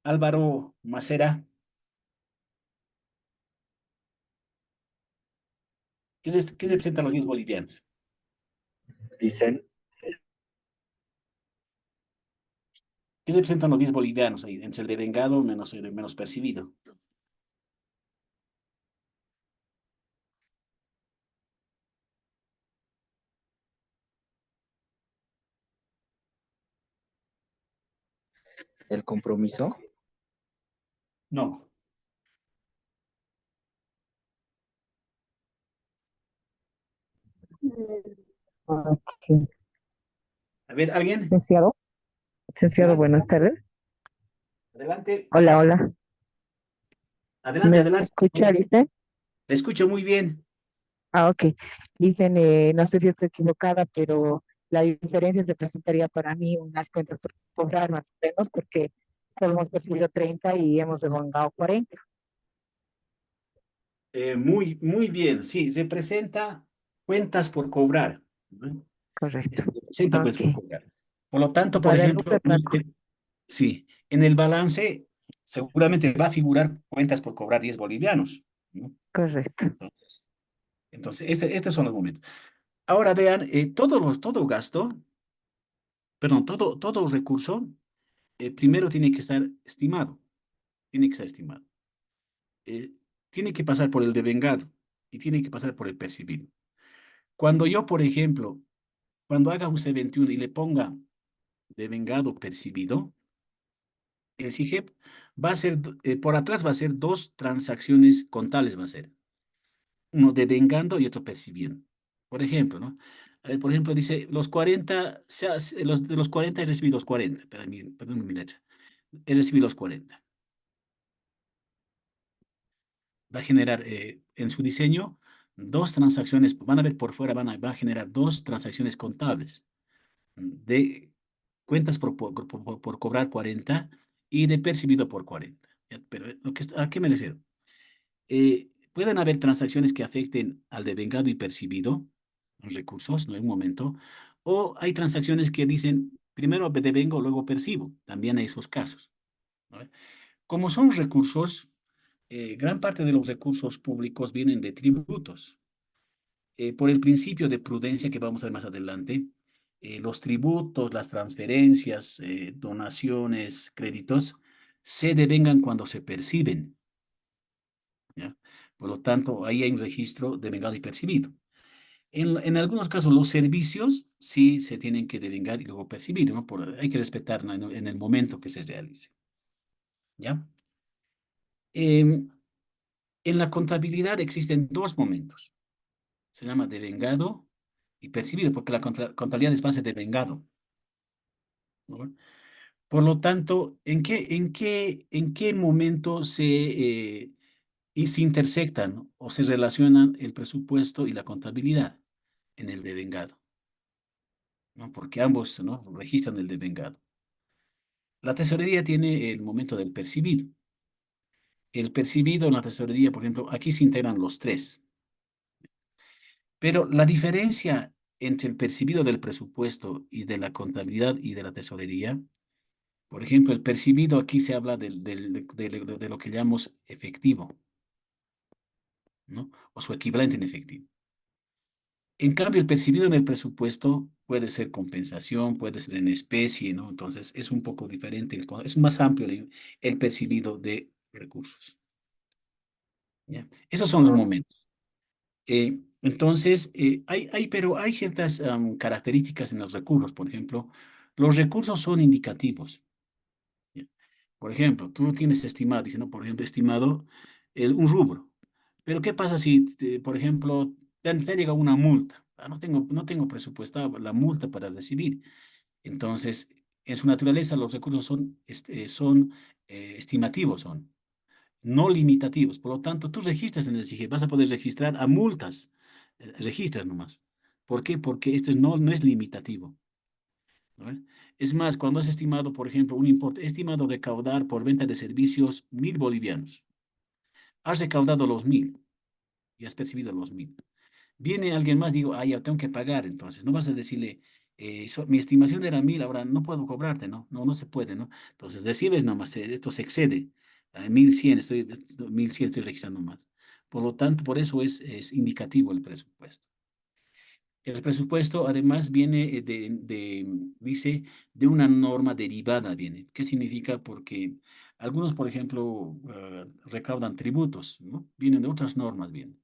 Álvaro Macera. ¿Qué representan los 10 bolivianos? Dicen, ¿Qué representan los 10 bolivianos ahí? Entre el devengado menos el menos percibido. el compromiso. No. Ok. A ver, ¿alguien? Licenciado, licenciado, Adelante, buenas tardes. adelante, Hola, hola. adelante, ¿Me adelante. escucha, dice? Le escucho muy bien. Ah, ok. Dicen, no sé si estoy equivocada, pero la diferencia se presentaría para mí unas cuentas por cobrar más o menos, porque solo hemos percibido 30 y hemos devengado 40. Muy bien. Sí, se presenta cuentas por cobrar, ¿no? Correcto. Se presenta cuentas por Ok. cobrar. Por lo tanto, por Guadalupe ejemplo, Franco. sí, en el balance seguramente va a figurar cuentas por cobrar 10 bolivianos, ¿no? Correcto. Entonces, estos son los momentos. Ahora vean, todo gasto, perdón, todo recurso, primero tiene que estar estimado, tiene que estar estimado. Eh, Tiene que pasar por el devengado y tiene que pasar por el percibido. Cuando yo, por ejemplo, cuando haga un C21 y le ponga devengado percibido, el SIGEP va a ser, por atrás va a ser dos transacciones contables, va a ser uno devengando y otro percibiendo. Por ejemplo, ¿no? Por ejemplo, dice, los 40, de los 40 he recibido los 40, perdón mi letra, he recibido los 40. Va a generar en su diseño dos transacciones, van a ver por fuera, va a generar dos transacciones contables de cuentas por cobrar 40 y de percibido por 40. ¿Ya? Pero ¿a qué me refiero? Pueden haber transacciones que afecten al devengado y percibido, los recursos, ¿no? En un momento, o hay transacciones que dicen, primero devengo, luego percibo. También hay esos casos, ¿no? Como son recursos, gran parte de los recursos públicos vienen de tributos. Por el principio de prudencia que vamos a ver más adelante, los tributos, las transferencias, donaciones, créditos, se devengan cuando se perciben, ¿ya? Por lo tanto, ahí hay un registro de vengado y percibido. En algunos casos los servicios sí se tienen que devengar y luego percibir, ¿no? Hay que respetar, ¿no? En el momento que se realice, ¿ya? Em, en la contabilidad existen dos momentos. Se llama devengado y percibido, porque la contabilidad es base de devengado, ¿no? Por lo tanto, ¿en qué momento y se intersectan o se relacionan el presupuesto y la contabilidad? En el devengado, ¿no? Porque ambos, ¿no? Registran el devengado. La tesorería tiene el momento del percibido. El percibido en la tesorería, por ejemplo, aquí se integran los tres. Pero la diferencia entre el percibido del presupuesto y de la contabilidad y de la tesorería, por ejemplo, el percibido aquí se habla de lo que llamamos efectivo, ¿no? O su equivalente en efectivo. En cambio, el percibido en el presupuesto puede ser compensación, puede ser en especie, ¿no? Entonces, es un poco diferente, es más amplio el percibido de recursos, ¿ya? Esos son los momentos. Entonces, pero hay ciertas características en los recursos. Por ejemplo, los recursos son indicativos, ¿ya? Por ejemplo, tú tienes estimado, dice, ¿no? Por ejemplo, estimado un rubro. Pero ¿qué pasa si, por ejemplo, te llega una multa? No tengo presupuestado la multa para recibir. Entonces, en su naturaleza, los recursos son estimativos, son no limitativos. Por lo tanto, tú registras en el SIGE, vas a poder registrar a multas. Registras nomás. ¿Por qué? Porque esto no es limitativo, ¿no? Es más, cuando has estimado, por ejemplo, un importe, estimado recaudar por venta de servicios 1.000 bolivianos. Has recaudado los 1.000 y has percibido los 1.000. Viene alguien más, digo, ah, ya tengo que pagar, entonces no vas a decirle, mi estimación era 1.000, ahora no puedo cobrarte, ¿no? No, no se puede, ¿no? Entonces recibes nomás, esto se excede, a 1.100, 1.100 estoy registrando más. Por lo tanto, por eso es indicativo el presupuesto. El presupuesto además viene dice, de una norma derivada viene. ¿Qué significa? Porque algunos, por ejemplo, recaudan tributos, ¿no? Vienen de otras normas, vienen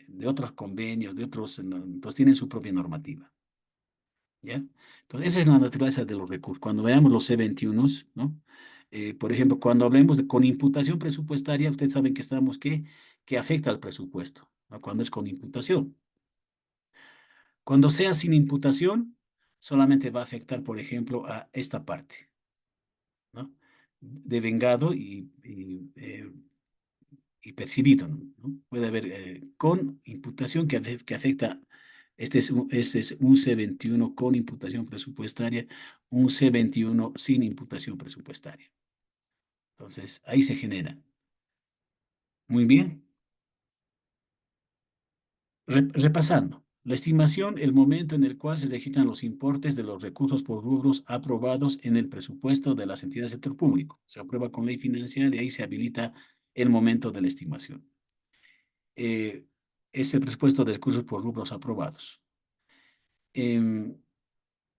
de otros convenios, de otros, ¿no? Entonces tienen su propia normativa, ¿ya? Entonces, esa es la naturaleza de los recursos. Cuando veamos los C21, ¿no? Por ejemplo, cuando hablemos con imputación presupuestaria, ustedes saben que estamos, que afecta al presupuesto, ¿no? Cuando es con imputación. Cuando sea sin imputación, solamente va a afectar, por ejemplo, a esta parte, ¿no? Devengado y percibido, ¿no? Puede haber con imputación que afecta, este es un C21 con imputación presupuestaria, un C21 sin imputación presupuestaria. Entonces, ahí se genera. Muy bien. Repasando. La estimación, el momento en el cual se registran los importes de los recursos por rubros aprobados en el presupuesto de las entidades del sector público. Se aprueba con ley financiera y ahí se habilita el momento de la estimación. eh, es el presupuesto de recursos por rubros aprobados. Em,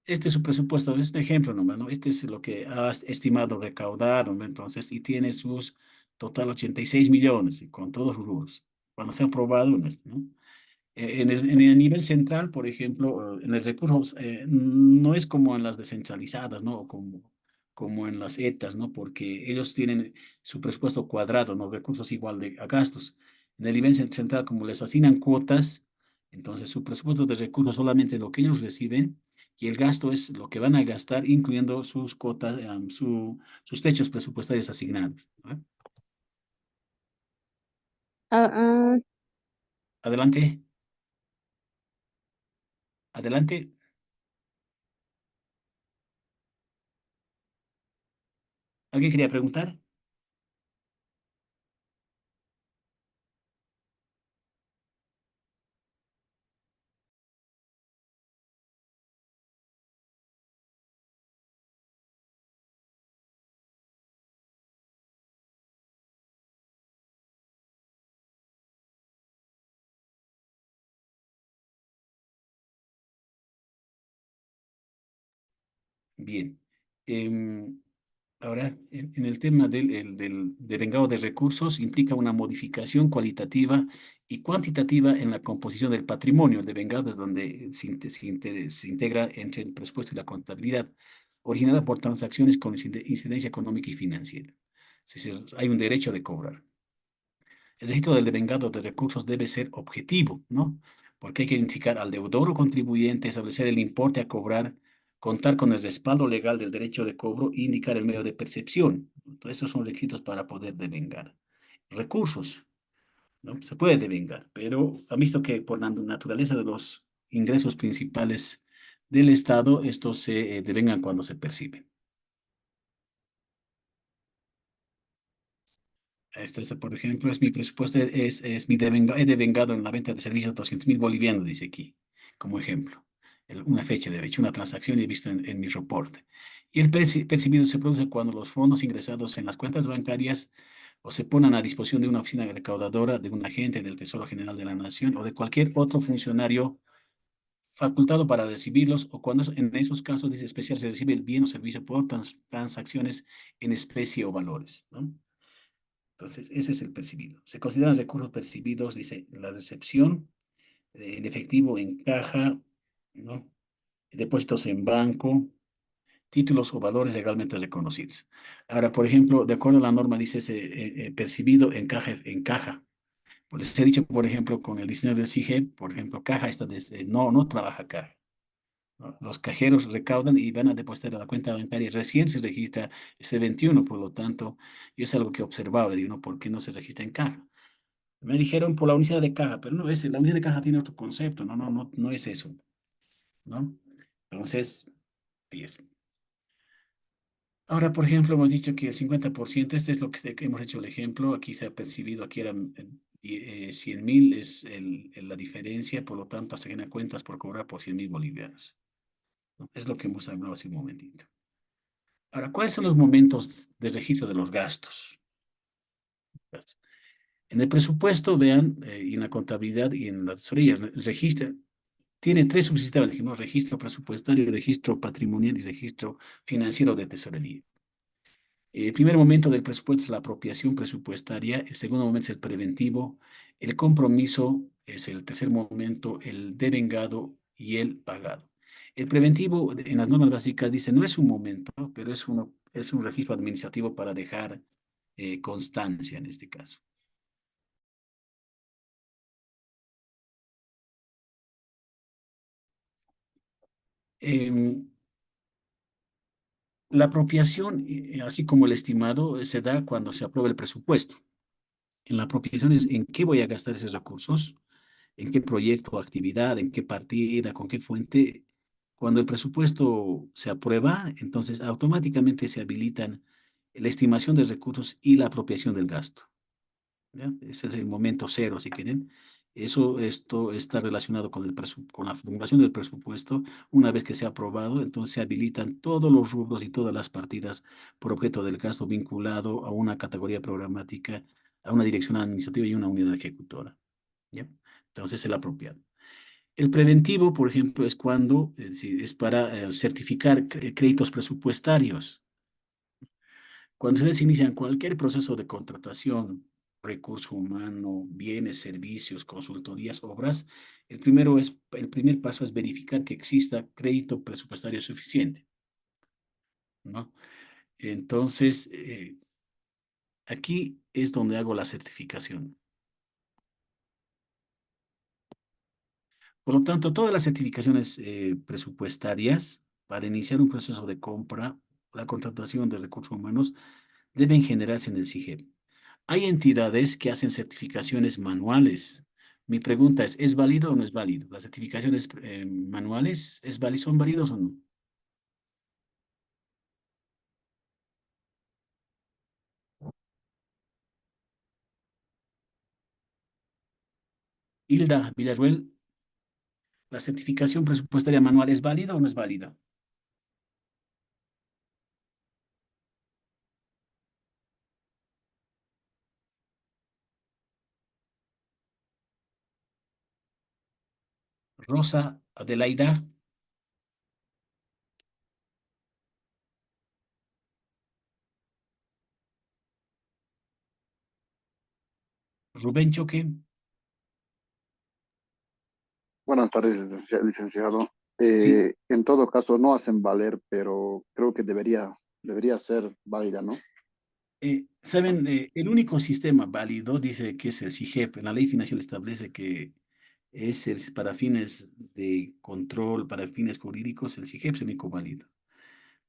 este es su presupuesto, es un ejemplo nomás, ¿no? Este es lo que ha estimado recaudar, ¿no? Entonces, y tiene sus total 86 millones y con todos los rubros. Cuando se ha aprobado, ¿no? En el nivel central, por ejemplo, en el recurso, no es como en las descentralizadas, ¿no? O como en las ETAs, ¿no? Porque ellos tienen su presupuesto cuadrado, ¿no? Recursos igual a gastos. En el nivel central, como les asignan cuotas, entonces su presupuesto de recursos solamente es lo que ellos reciben y el gasto es lo que van a gastar, incluyendo sus cuotas, sus techos presupuestarios asignados, ¿no? Ah, ah, Adelante, adelante. ¿Alguien quería preguntar? Bien. Em, Ahora, en el tema del devengado de recursos, implica una modificación cualitativa y cuantitativa en la composición del patrimonio. El devengado es donde se integra entre el presupuesto y la contabilidad, originada por transacciones con incidencia económica y financiera. Es decir, hay un derecho de cobrar. El registro del devengado de recursos debe ser objetivo, ¿no? Porque hay que identificar al deudor o contribuyente, establecer el importe a cobrar, contar con el respaldo legal del derecho de cobro e indicar el medio de percepción. Entonces, esos son requisitos para poder devengar. Recursos, ¿no? Se puede devengar, pero ha visto que por la naturaleza de los ingresos principales del Estado, estos se devengan cuando se perciben. Por ejemplo, es mi presupuesto, he devengado en la venta de servicios 200.000 bolivianos, dice aquí, como ejemplo. Una fecha de hecho, una transacción y he visto en mi reporte. Y el percibido se produce cuando los fondos ingresados en las cuentas bancarias o se ponen a disposición de una oficina recaudadora, de un agente del Tesoro General de la Nación o de cualquier otro funcionario facultado para recibirlos, o cuando en esos casos, dice especial, se recibe el bien o servicio por transacciones en especie o valores, ¿no? Entonces, ese es el percibido. Se consideran recursos percibidos, dice, la recepción en efectivo en caja, ¿no? Depósitos en banco, títulos o valores legalmente reconocidos. Ahora, por ejemplo, de acuerdo a la norma, dice percibido en caja, en caja. Por eso se ha dicho, por ejemplo, con el diseño del CIGE, por ejemplo, caja está desde, no trabaja caja, ¿no? Los cajeros recaudan y van a depositar a la cuenta bancaria. Recién se registra ese 21, por lo tanto, yo es algo que observaba, le digo, ¿no? ¿Por qué no se registra en caja? Me dijeron por la unidad de caja, pero no es, la unidad de caja tiene otro concepto, no es eso, ¿no? Entonces, ahí es. Ahora, por ejemplo, hemos dicho que el 50%, este es lo que hemos hecho el ejemplo, aquí se ha percibido, aquí eran 100.000, es la diferencia, por lo tanto, se ganan cuentas por cobrar por 100.000 bolivianos, ¿no? Es lo que hemos hablado hace un momentito. Ahora, ¿cuáles son los momentos de registro de los gastos? En el presupuesto, vean, y en la contabilidad y en la tesorería, el registro tiene tres subsistemas, dijimos, registro presupuestario, registro patrimonial y registro financiero de tesorería. El primer momento del presupuesto es la apropiación presupuestaria, el segundo momento es el preventivo, el compromiso es el tercer momento, el devengado y el pagado. El preventivo en las normas básicas dice no es un momento, pero es un registro administrativo para dejar constancia en este caso. Em, la apropiación, así como el estimado, se da cuando se aprueba el presupuesto. En la apropiación es en qué voy a gastar esos recursos, en qué proyecto o actividad, en qué partida, con qué fuente. Cuando el presupuesto se aprueba, entonces automáticamente se habilitan la estimación de recursos y la apropiación del gasto, ¿ya? Ese es el momento cero, si quieren. Esto está relacionado con con la formulación del presupuesto. Una vez que se ha aprobado, entonces se habilitan todos los rubros y todas las partidas por objeto del gasto vinculado a una categoría programática, a una dirección administrativa y una unidad ejecutora, ¿ya? Entonces, el apropiado. El preventivo, por ejemplo, es cuando es para certificar créditos presupuestarios. Cuando ustedes inician cualquier proceso de contratación, recurso humano, bienes, servicios, consultorías, obras, el primer paso es verificar que exista crédito presupuestario suficiente, ¿no? Entonces, aquí es donde hago la certificación. Por lo tanto, todas las certificaciones presupuestarias para iniciar un proceso de compra, la contratación de recursos humanos, deben generarse en el CIGEP. Hay entidades que hacen certificaciones manuales. Mi pregunta ¿es válido o no es válido? ¿Las certificaciones manuales son válidos o no? Hilda Villarruel, ¿la certificación presupuestaria manual es válida o no es válida? Rosa Adelaida, Rubén Choque. Buenas tardes, licenciado. Sí, En todo caso, no hacen valer, pero creo que debería ser válida, ¿no? saben, el único sistema válido dice que es el SIGEP. En la ley financiera establece que para fines de control, para fines jurídicos, el SIGEP es el único válido.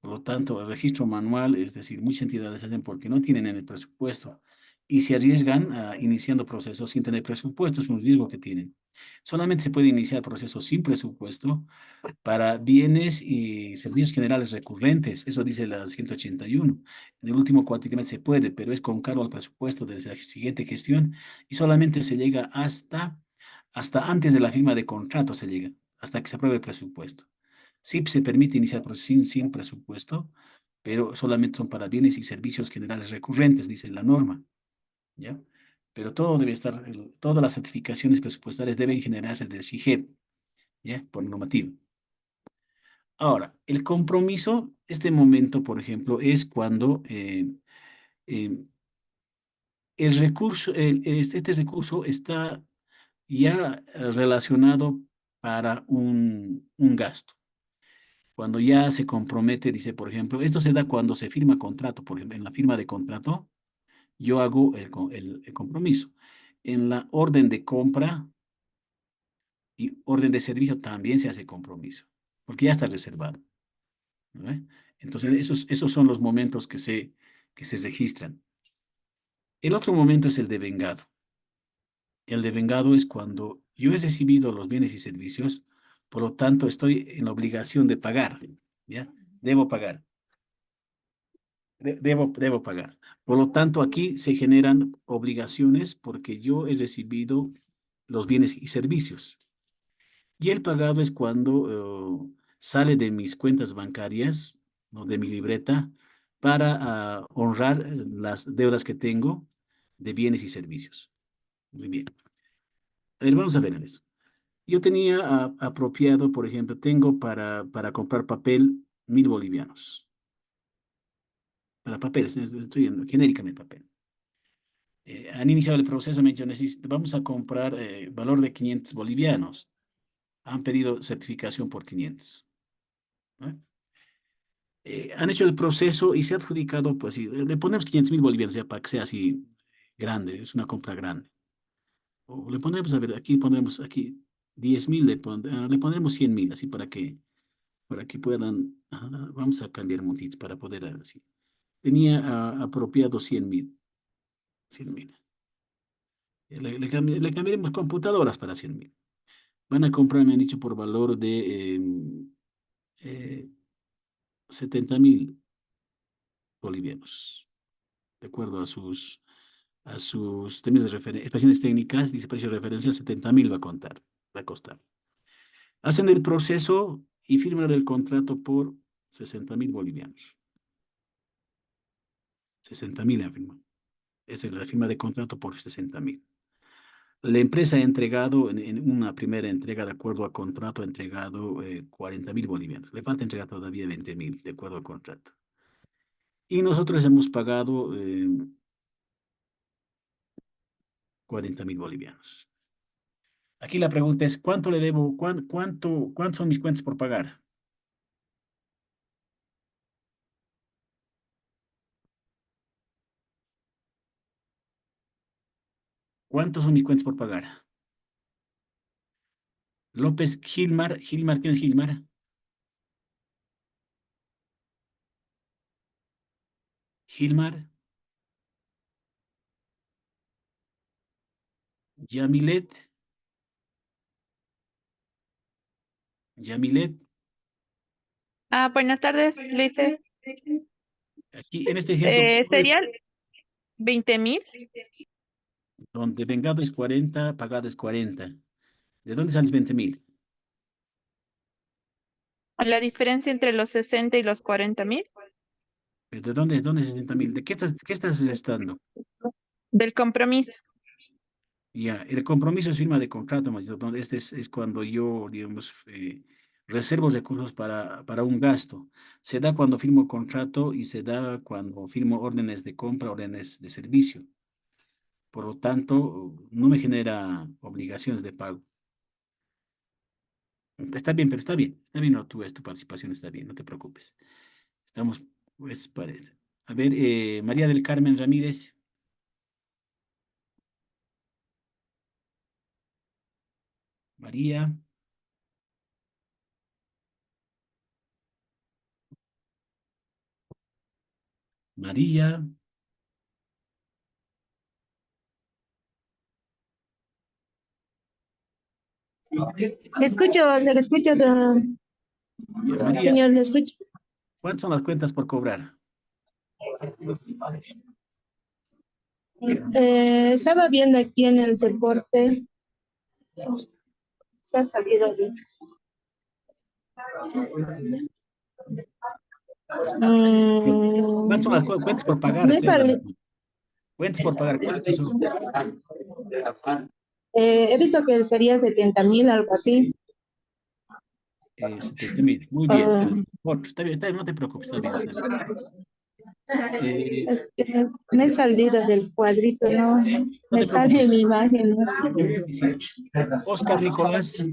Por lo tanto, el registro manual, es decir, muchas entidades hacen porque no tienen en el presupuesto y se arriesgan a iniciando procesos sin tener presupuesto, es un riesgo que tienen. Solamente se puede iniciar procesos sin presupuesto para bienes y servicios generales recurrentes, eso dice la 181. En el último cuatrimestre se puede, pero es con cargo al presupuesto de la siguiente gestión y solamente se llega hasta antes de la firma de contrato se llega, hasta que se apruebe el presupuesto. Sí se permite iniciar sin presupuesto, pero solamente son para bienes y servicios generales recurrentes, dice la norma, ¿ya? Pero todo debe estar, todas las certificaciones presupuestarias deben generarse del SIGEP, ¿ya? Por normativa. Ahora, el compromiso, este momento, por ejemplo, es cuando eh, el recurso, este recurso está ya relacionado para un gasto. Cuando ya se compromete, dice, por ejemplo, esto se da cuando se firma contrato, por ejemplo, en la firma de contrato, yo hago el compromiso. En la orden de compra y orden de servicio también se hace compromiso, porque ya está reservado, ¿no ve? Entonces, esos son los momentos que se registran. El otro momento es el de vengado. El de vengado es cuando yo he recibido los bienes y servicios, por lo tanto estoy en la obligación de pagar, ¿ya? Debo pagar. Debo pagar. Por lo tanto, aquí se generan obligaciones porque yo he recibido los bienes y servicios. Y el pagado es cuando sale de mis cuentas bancarias o de mi libreta para honrar las deudas que tengo de bienes y servicios. Muy bien. A ver, vamos a ver en eso. Yo tenía apropiado, por ejemplo, tengo para comprar papel 1.000 bolivianos. Para papeles, estoy genéricamente papel. Han iniciado el proceso, me han dicho, vamos a comprar valor de 500 bolivianos. Han pedido certificación por 500. ¿No? Han hecho el proceso y se ha adjudicado, pues sí, le ponemos 500.000 bolivianos ya para que sea así grande, es una compra grande. O le pondremos, a ver, aquí pondremos aquí 10.000, le pondremos 100.000, así para que puedan, ajá, vamos a cambiar un montito para poder, así. Tenía apropiado 100.000, 100.000. Le cambiaremos computadoras para 100.000. Van a comprar, me han dicho, por valor de eh, 70.000 bolivianos, de acuerdo a sus términos de expresiones técnicas, dice precio de referencia, 70.000 va a costar. Hacen el proceso y firman el contrato por 60.000 bolivianos. 60.000 han firmado. Esa es la firma de contrato por 60.000. La empresa ha entregado en una primera entrega, de acuerdo a contrato, ha entregado 40.000 bolivianos. Le falta entregar todavía 20.000, de acuerdo al contrato. Y nosotros hemos pagado 40.000 bolivianos. Aquí la pregunta es, ¿cuánto le debo? ¿Cuántos son mis cuentas por pagar? ¿Cuántos son mis cuentas por pagar? López Gilmar, ¿quién es Gilmar? Gilmar, Yamilet, Yamilet. Buenas tardes, Luise. Aquí en este ejemplo, Sería 20.000. donde vengado es 40, pagado es 40. ¿De dónde sales 20.000? La diferencia entre los 60 y los 40.000 ¿De dónde es 60.000? ¿De qué estás restando? del compromiso. Ya, el compromiso es firma de contrato, donde este es cuando yo, digamos, reservo recursos para un gasto. Se da cuando firmo contrato y se da cuando firmo órdenes de compra, órdenes de servicio. Por lo tanto, no me genera obligaciones de pago. Está bien, pero está bien. Está bien, no, tu participación está bien, no te preocupes. Estamos, pues, a ver, María del Carmen Ramírez. María. María. Le escucho, Ya, María, señor, le escucho. ¿cuántas son las cuentas por cobrar? Estaba viendo aquí en el reporte, se ha salido de... ¿Cuántas son las cuentas por pagar? me Estoy hablando. sale, Cuentas por pagar, ¿cuántos son? he visto que sería 70.000, algo así. 70.000. Muy bien. Ah, Otro, está bien, no te preocupes, está bien, está bien. me he salido del cuadrito, no No me te sale mi preocupes. imagen. Sí. Oscar Nicolás,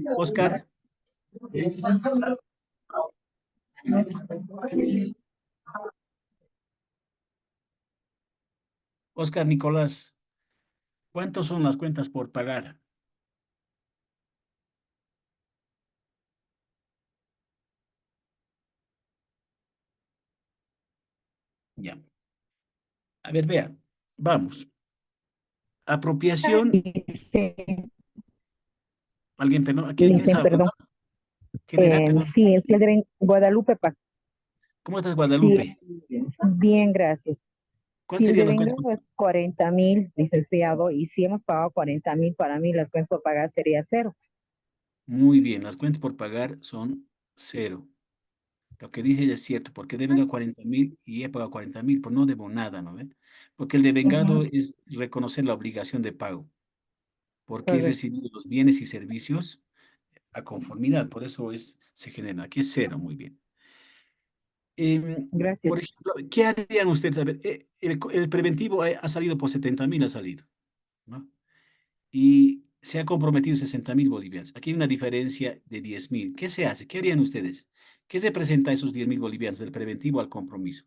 Oscar Nicolás, ¿cuántos son las cuentas por pagar? Ya. A ver, vean, vamos. Apropiación, Dice, alguien, perdón, ¿quién dicen, estaba perdón, hablando? ¿Quién era? Perdón. sí, es el de Guadalupe, ¿Cómo estás, sí, Guadalupe? bien, gracias. ¿Cuántas Si el serían las cuentas? devengado es 40.000, licenciado, y si hemos pagado 40.000, para mí las cuentas por pagar sería cero. Muy bien, las cuentas por pagar son cero. Lo que dice ella es cierto, porque devenga 40.000 y he pagado 40.000, pues no debo nada, ¿no ve? Porque el devengado Ujú, es reconocer la obligación de pago, porque he correcto, recibido los bienes y servicios a conformidad, por eso se genera. Aquí es cero, muy bien. gracias. Por ejemplo, ¿qué harían ustedes? A ver, el preventivo ha salido por 70.000, ha salido, ¿no? Y se ha comprometido 60.000 bolivianos. Aquí hay una diferencia de 10.000. ¿Qué se hace? ¿Qué harían ustedes? ¿Qué representa esos 10.000 bolivianos del preventivo al compromiso?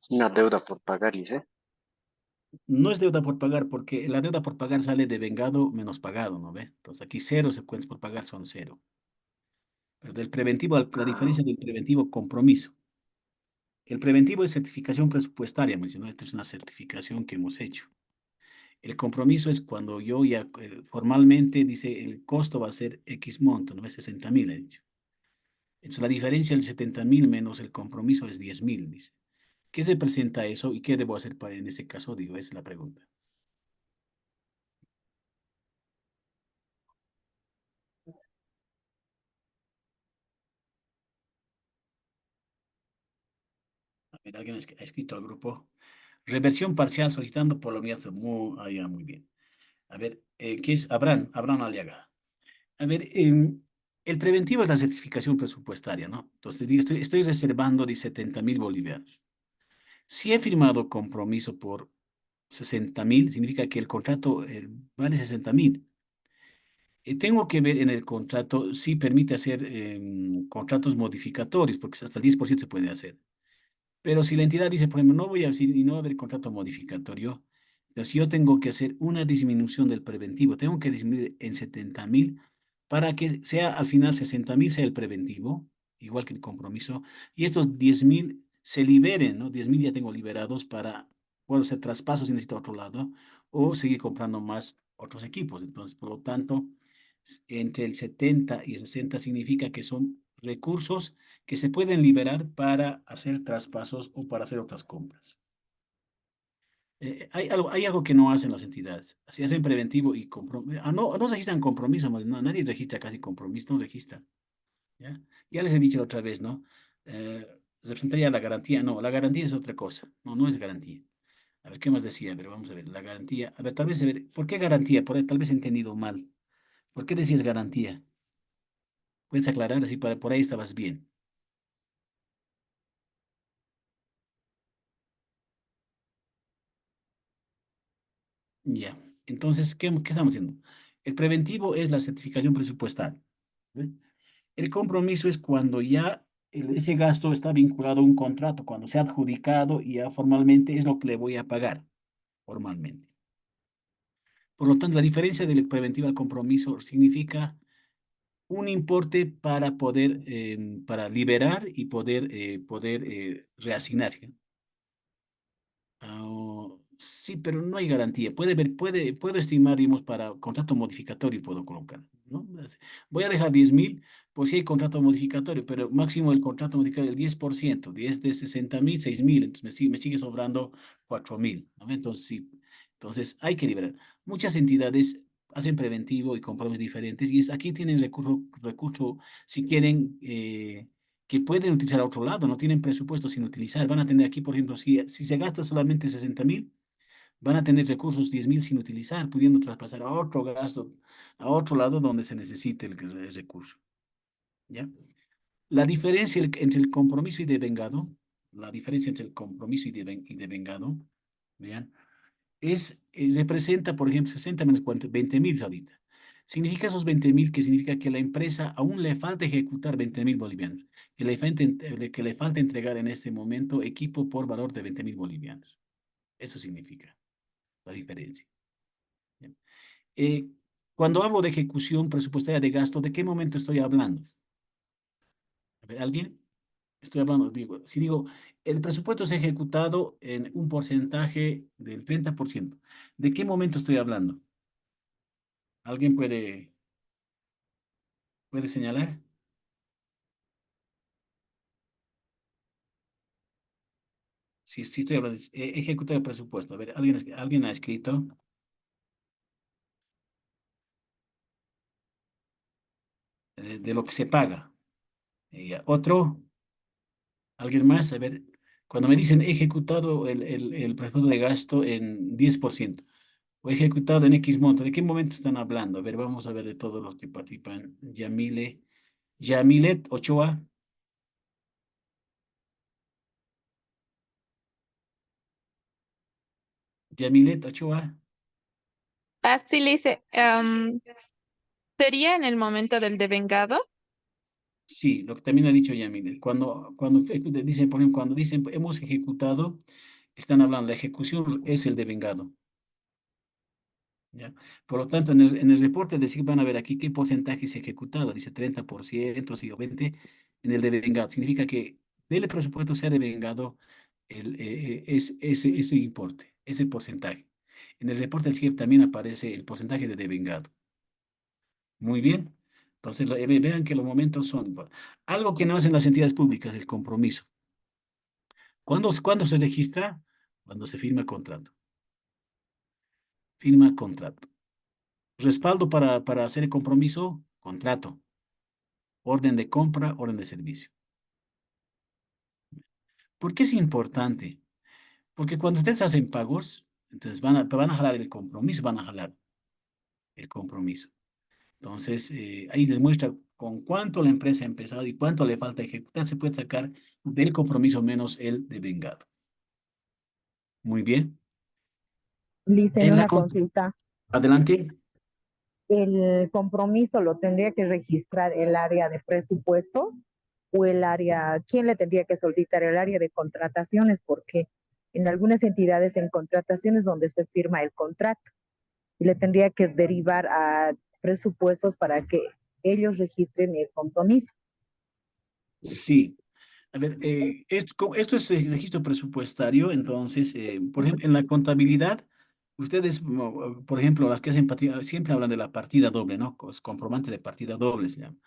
Una deuda por pagar, dice. No es deuda por pagar, porque la deuda por pagar sale de vengado menos pagado, ¿no ve? Entonces aquí cero secuencias por pagar son cero. Pero del preventivo, la diferencia del preventivo compromiso. El preventivo es certificación presupuestaria, mencionó, esta es una certificación que hemos hecho. El compromiso es cuando yo ya formalmente dice el costo va a ser X monto, no es 60.000, he dicho. Entonces la diferencia del 70.000 menos el compromiso es 10.000, dice. ¿Qué se presenta eso y qué debo hacer para en ese caso? Digo, esa es la pregunta. A ver, alguien ha escrito al grupo. Reversión parcial solicitando por la unidad. Muy bien. A ver, ¿qué es Abraham Aliaga? A ver, el preventivo es la certificación presupuestaria, ¿no? Entonces, digo, estoy reservando de 70.000 bolivianos. Si he firmado compromiso por 60.000, significa que el contrato vale 60.000. Tengo que ver en el contrato si permite hacer contratos modificatorios, porque hasta el 10% se puede hacer. Pero si la entidad dice, por ejemplo, no voy a decir y no va a haber contrato modificatorio, entonces yo tengo que hacer una disminución del preventivo, tengo que disminuir en 70.000 para que sea al final 60.000 sea el preventivo, igual que el compromiso, y estos 10.000 se liberen, ¿no? 10.000 ya tengo liberados para, puedo hacer traspasos si necesito otro lado, o seguir comprando más otros equipos. Entonces, por lo tanto, entre el 70 y el 60 significa que son recursos que se pueden liberar para hacer traspasos o para hacer otras compras. Hay algo que no hacen las entidades. Si hacen preventivo y compromiso. No registran compromiso, nadie registra casi compromiso, no registran. ¿Ya? Ya les he dicho la otra vez, ¿no? Se presentaría la garantía. No, la garantía es otra cosa. No, no es garantía. A ver, ¿qué más decía? A ver, vamos a ver. La garantía. A ver, tal vez, a ver, ¿por qué garantía? Tal vez he entendido mal. ¿Por qué decías garantía? ¿Puedes aclarar? Así para, por ahí estabas bien. Ya. Entonces, ¿qué estamos haciendo? El preventivo es la certificación presupuestal. ¿Ve? El compromiso es cuando ya ese gasto está vinculado a un contrato, cuando se ha adjudicado y ya formalmente es lo que le voy a pagar formalmente. Por lo tanto, la diferencia del preventivo al compromiso significa un importe para poder, para liberar y poder reasignar. Sí, pero no hay garantía. Puedo estimar, digamos, para contrato modificatorio puedo colocar, ¿no? Voy a dejar 10.000 por si hay contrato modificatorio, pero máximo el contrato modificatorio el 10%, 10 de 60.000, 6.000, entonces me sigue sobrando 4.000, ¿no? Entonces, sí, entonces hay que liberar. Muchas entidades hacen preventivo y compromisos diferentes y aquí tienen recurso si quieren, que pueden utilizar a otro lado, no tienen presupuesto sin utilizar. Van a tener aquí, por ejemplo, si se gasta solamente 60.000, van a tener recursos 10.000 sin utilizar, pudiendo traspasar a otro gasto, a otro lado donde se necesite el recurso. ¿Ya? La diferencia entre el compromiso y devengado, la diferencia entre el compromiso y devengado, vean, representa, por ejemplo, 60 menos 40, 20.000 ahorita. Significa esos 20.000 que significa que la empresa aún le falta ejecutar 20.000 bolivianos, que le falta entregar en este momento equipo por valor de 20.000 bolivianos. Eso significa la diferencia. ¿Ya? Eh, Cuando hablo de ejecución presupuestaria de gasto, ¿de qué momento estoy hablando? A ver, ¿alguien? Estoy hablando, digo, si digo, el presupuesto es ejecutado en un porcentaje del 30%. ¿De qué momento estoy hablando? ¿Alguien puede señalar? Sí, estoy hablando de ejecutar el presupuesto. A ver, ¿alguien ha escrito de lo que se paga? Otro, ¿alguien más? A ver, cuando me dicen ejecutado el presupuesto de gasto en 10% o ejecutado en X monto, ¿de qué momento están hablando? A ver, vamos a ver de todos los que participan. Yamilet Ochoa, Yamilet Ochoa. Así le dice, ¿sería en el momento del devengado? Sí, lo que también ha dicho Yamilet. Cuando dicen, por ejemplo, cuando dicen hemos ejecutado, están hablando, la ejecución es el devengado. ¿Ya? Por lo tanto, en el reporte de SIC van a ver aquí qué porcentaje se ha ejecutado. Dice 30%, sí, o 20%, en el devengado. Significa que del presupuesto se ha devengado ese importe, ese porcentaje. En el reporte del SIC también aparece el porcentaje de devengado. Muy bien. Entonces, vean que los momentos son algo que no hacen las entidades públicas, el compromiso. ¿Cuándo se registra? Cuando se firma contrato. Firma contrato. Respaldo para hacer el compromiso, contrato. Orden de compra, orden de servicio. ¿Por qué es importante? Porque cuando ustedes hacen pagos, entonces van a jalar el compromiso, van a jalar el compromiso. Entonces, ahí les muestra con cuánto la empresa ha empezado y cuánto le falta ejecutar. Se puede sacar del compromiso menos el devengado. Muy bien. Dicen En la una consulta. Adelante. ¿El compromiso lo tendría que registrar el área de presupuestos o el área, quién le tendría que solicitar el área de contrataciones? Porque en algunas entidades en contrataciones donde se firma el contrato y le tendría que derivar a presupuestos para que ellos registren el compromiso. Sí. A ver, esto es el registro presupuestario, entonces, por ejemplo, en la contabilidad, ustedes, por ejemplo, las que hacen partida, siempre hablan de la partida doble, ¿no? Comprobante de partida doble se llama.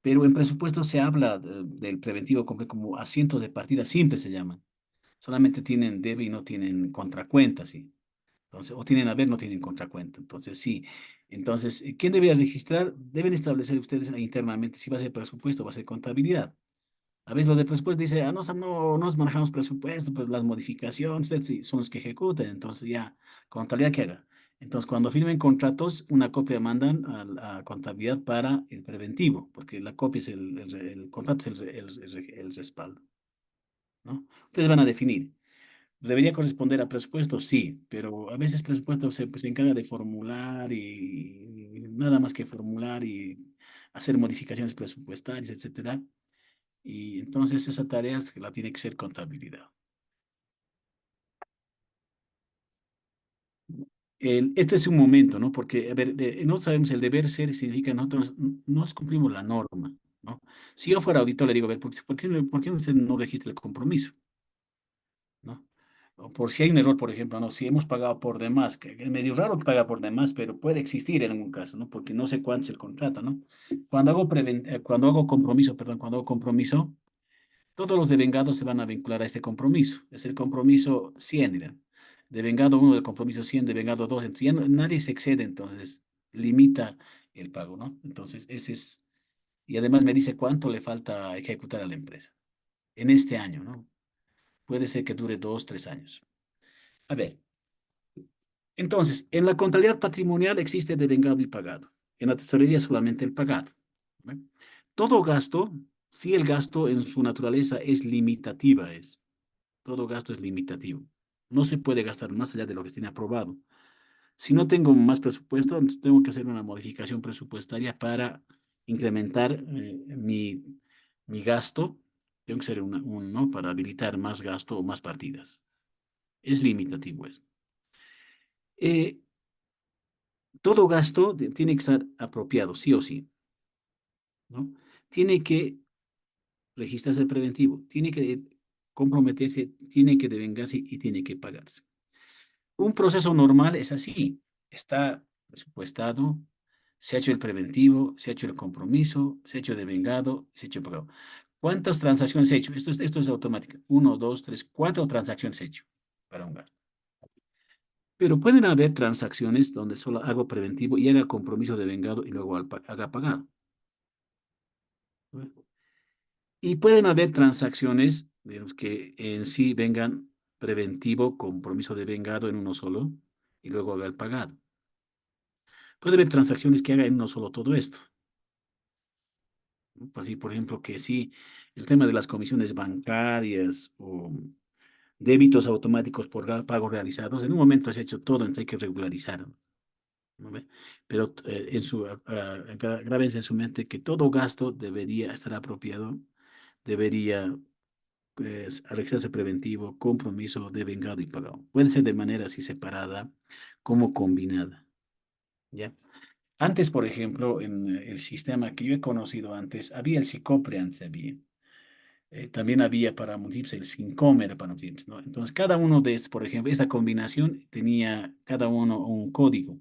Pero en presupuesto se habla del preventivo como asientos de partida, siempre se llaman. Solamente tienen debe y no tienen contracuenta, sí. Entonces, o tienen haber, no tienen contracuenta. Entonces, sí. Entonces, ¿quién debería registrar? Deben establecer ustedes internamente si va a ser presupuesto o va a ser contabilidad. A veces lo de presupuesto dice, no nos manejamos presupuesto, pues las modificaciones, ustedes sí son los que ejecutan, entonces ya, contabilidad que haga. Entonces, cuando firmen contratos, una copia mandan a contabilidad para el preventivo, porque la copia es el contrato es el respaldo, ¿no? Ustedes van a definir. ¿Debería corresponder a presupuesto? Sí, pero a veces presupuesto se encarga de formular y nada más que formular y hacer modificaciones presupuestarias, etcétera. Y entonces esa tarea la tiene que ser contabilidad. Este es un momento, ¿no? Porque, a ver, no sabemos el deber ser significa nosotros no cumplimos la norma, ¿no? Si yo fuera auditor, le digo, a ver, ¿por qué usted no registra el compromiso? ¿No? O por si hay un error, por ejemplo, ¿no? Si hemos pagado por demás, que es medio raro que paga por demás, pero puede existir en algún caso, ¿no? Porque no sé cuánto es el contrato, ¿no? Cuando hago compromiso, todos los devengados se van a vincular a este compromiso. Es el compromiso 100, dirán. Devengado 1 del compromiso 100, devengado 2. Entonces, nadie se excede, entonces limita el pago, ¿no? Entonces, ese es. Y además me dice cuánto le falta ejecutar a la empresa en este año, ¿no? Puede ser que dure 2, 3 años. A ver, entonces, en la contabilidad patrimonial existe devengado y pagado. En la tesorería solamente el pagado. ¿Ve? Todo gasto, si el gasto en su naturaleza es limitativa, todo gasto es limitativo. No se puede gastar más allá de lo que se tiene aprobado. Si no tengo más presupuesto, entonces tengo que hacer una modificación presupuestaria para incrementar mi gasto. Tengo que hacer ¿no? Para habilitar más gasto o más partidas. Es limitativo eso. Todo gasto tiene que estar apropiado, sí o sí, ¿no? Tiene que registrarse el preventivo, tiene que comprometerse, tiene que devengarse y tiene que pagarse. Un proceso normal es así, está presupuestado, se ha hecho el preventivo, se ha hecho el compromiso, se ha hecho devengado, se ha hecho pagado. ¿Cuántas transacciones he hecho? Esto es automático. 1, 2, 3, 4 transacciones he hecho para un gasto. Pero pueden haber transacciones donde solo hago preventivo y haga compromiso de vengado y luego haga pagado. ¿No? Y pueden haber transacciones digamos, que en sí vengan preventivo, compromiso de vengado en uno solo y luego haga el pagado. Puede haber transacciones que haga en uno solo todo esto. ¿No? Así, por ejemplo, que sí, el tema de las comisiones bancarias o débitos automáticos por pagos realizados, en un momento se ha hecho todo, entonces hay que regularizar. ¿No ve? Pero grábense en su mente que todo gasto debería estar apropiado, debería registrarse preventivo, compromiso de vengado y pagado. Puede ser de manera así separada como combinada. ¿Ya? Antes, por ejemplo, en el sistema que yo he conocido antes, había el SICOPRE antes había. También había para municipios el SINCOM para municipios, ¿no? Entonces, cada uno de estos, por ejemplo, esta combinación tenía cada uno un código.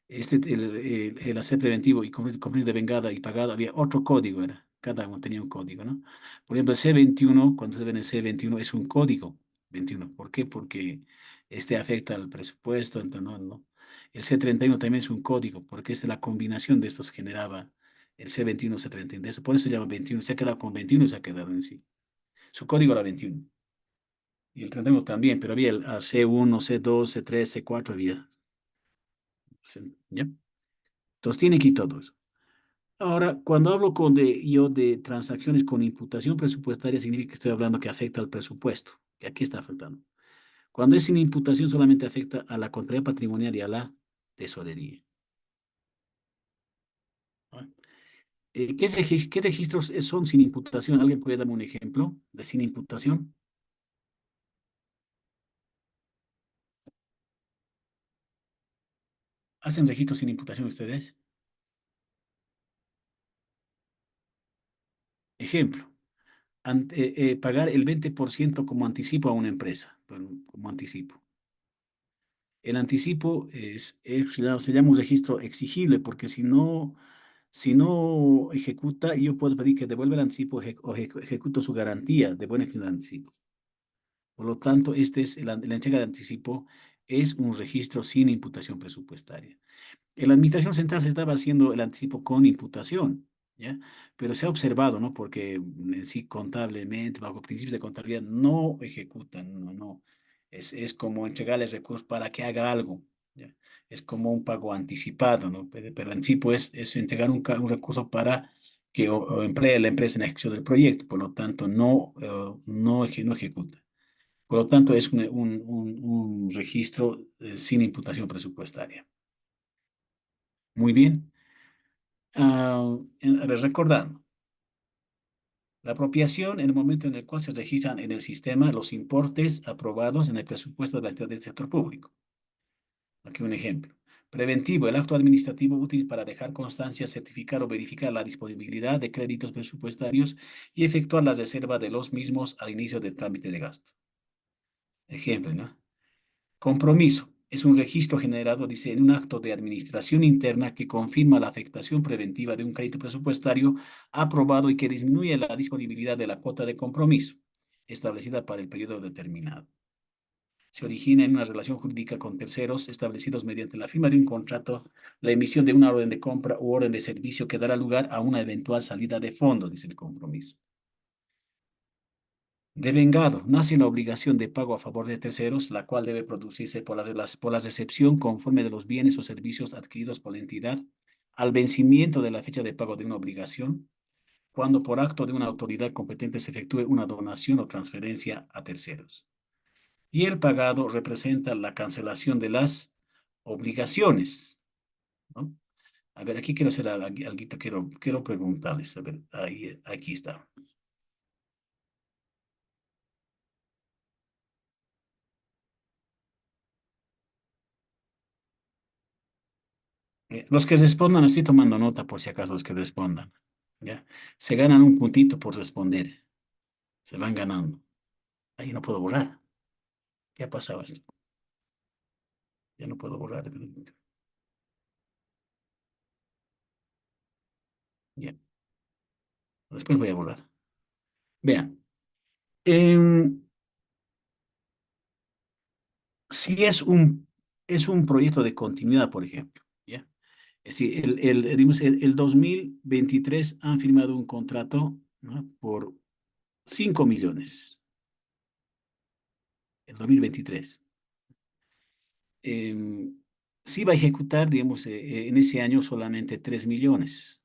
El hacer preventivo y cumplir de vengada y pagado, había otro código, era. Cada uno tenía un código, ¿no? Por ejemplo, el C21, cuando se ve en el C21, es un código 21. ¿Por qué? Porque este afecta al presupuesto, entonces no. El C31 también es un código, porque es la combinación de estos generaba el C21, C31. Por eso se llama 21. Se ha quedado con 21, se ha quedado en sí. Su código era 21. Y el 31 también, pero había el C1, C2, C3, C4, había. ¿Ya? Entonces tiene que ir todo eso. Ahora, cuando hablo yo de transacciones con imputación presupuestaria, significa que estoy hablando que afecta al presupuesto, que aquí está afectando. Cuando es sin imputación, solamente afecta a la contabilidad patrimonial y a la tesorería. ¿Ah? ¿Qué registros son sin imputación? ¿Alguien puede darme un ejemplo de sin imputación? ¿Hacen registros sin imputación ustedes? Ejemplo, pagar el 20% como anticipo a una empresa, como anticipo. El anticipo se llama un registro exigible porque si no ejecuta, yo puedo pedir que devuelva el anticipo o ejecuto su garantía de buen ejecución de anticipo. Por lo tanto, la entrega de anticipo es un registro sin imputación presupuestaria. En la administración central se estaba haciendo el anticipo con imputación, ¿ya? Pero se ha observado, ¿no? Porque en sí contablemente, bajo principios de contabilidad, no ejecutan, no. Es como entregarles recursos para que haga algo, ¿ya? Es como un pago anticipado, ¿no? Pero en sí, pues, es entregar un recurso para que o emplee la empresa en la ejecución del proyecto, por lo tanto, no ejecuta. Por lo tanto, es un registro sin imputación presupuestaria. Muy bien. A ver, recordando, la apropiación en el momento en el cual se registran en el sistema los importes aprobados en el presupuesto de la actividad del sector público. Aquí un ejemplo. Preventivo, el acto administrativo útil para dejar constancia, certificar o verificar la disponibilidad de créditos presupuestarios y efectuar la reserva de los mismos al inicio del trámite de gasto. Ejemplo, ¿no? Compromiso. Es un registro generado, dice, en un acto de administración interna que confirma la afectación preventiva de un crédito presupuestario aprobado y que disminuye la disponibilidad de la cuota de compromiso establecida para el periodo determinado. Se origina en una relación jurídica con terceros establecidos mediante la firma de un contrato, la emisión de una orden de compra u orden de servicio que dará lugar a una eventual salida de fondos, dice el compromiso. Devengado, nace la obligación de pago a favor de terceros, la cual debe producirse por la recepción conforme de los bienes o servicios adquiridos por la entidad al vencimiento de la fecha de pago de una obligación, cuando por acto de una autoridad competente se efectúe una donación o transferencia a terceros. Y el pagado representa la cancelación de las obligaciones, ¿no? A ver, aquí quiero hacer algo, quiero preguntarles, a ver, aquí está. Los que respondan, estoy tomando nota por si acaso los que respondan, ¿ya? Se ganan un puntito por responder, se van ganando. Ahí no puedo borrar. ¿Qué ha pasado esto? Ya no puedo borrar. Ya. Después voy a borrar. Vean. Si es un proyecto de continuidad, por ejemplo, ¿ya? Es decir, digamos, el 2023 han firmado un contrato, ¿no?, por 5 millones. El 2023. Sí va a ejecutar, digamos, en ese año solamente 3 millones.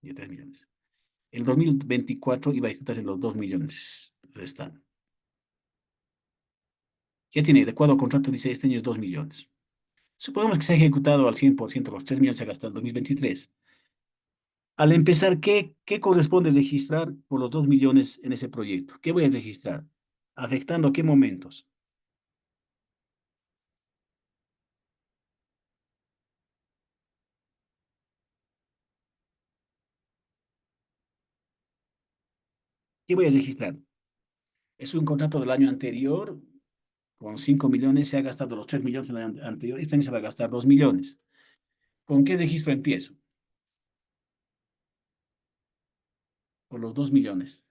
Ya 3 millones. El 2024 iba a ejecutar en los 2 millones restantes. Ya tiene, de acuerdo al contrato, dice este año es 2 millones. Supongamos que se ha ejecutado al 100%, los 3 millones se ha gastado en 2023. Al empezar, ¿qué corresponde registrar por los 2 millones en ese proyecto? ¿Qué voy a registrar? ¿Afectando a qué momentos? ¿Qué voy a registrar? Es un contrato del año anterior, con 5 millones, se ha gastado los 3 millones en el año anterior, este año se va a gastar 2 millones. ¿Con qué registro empiezo? Por los 2 millones.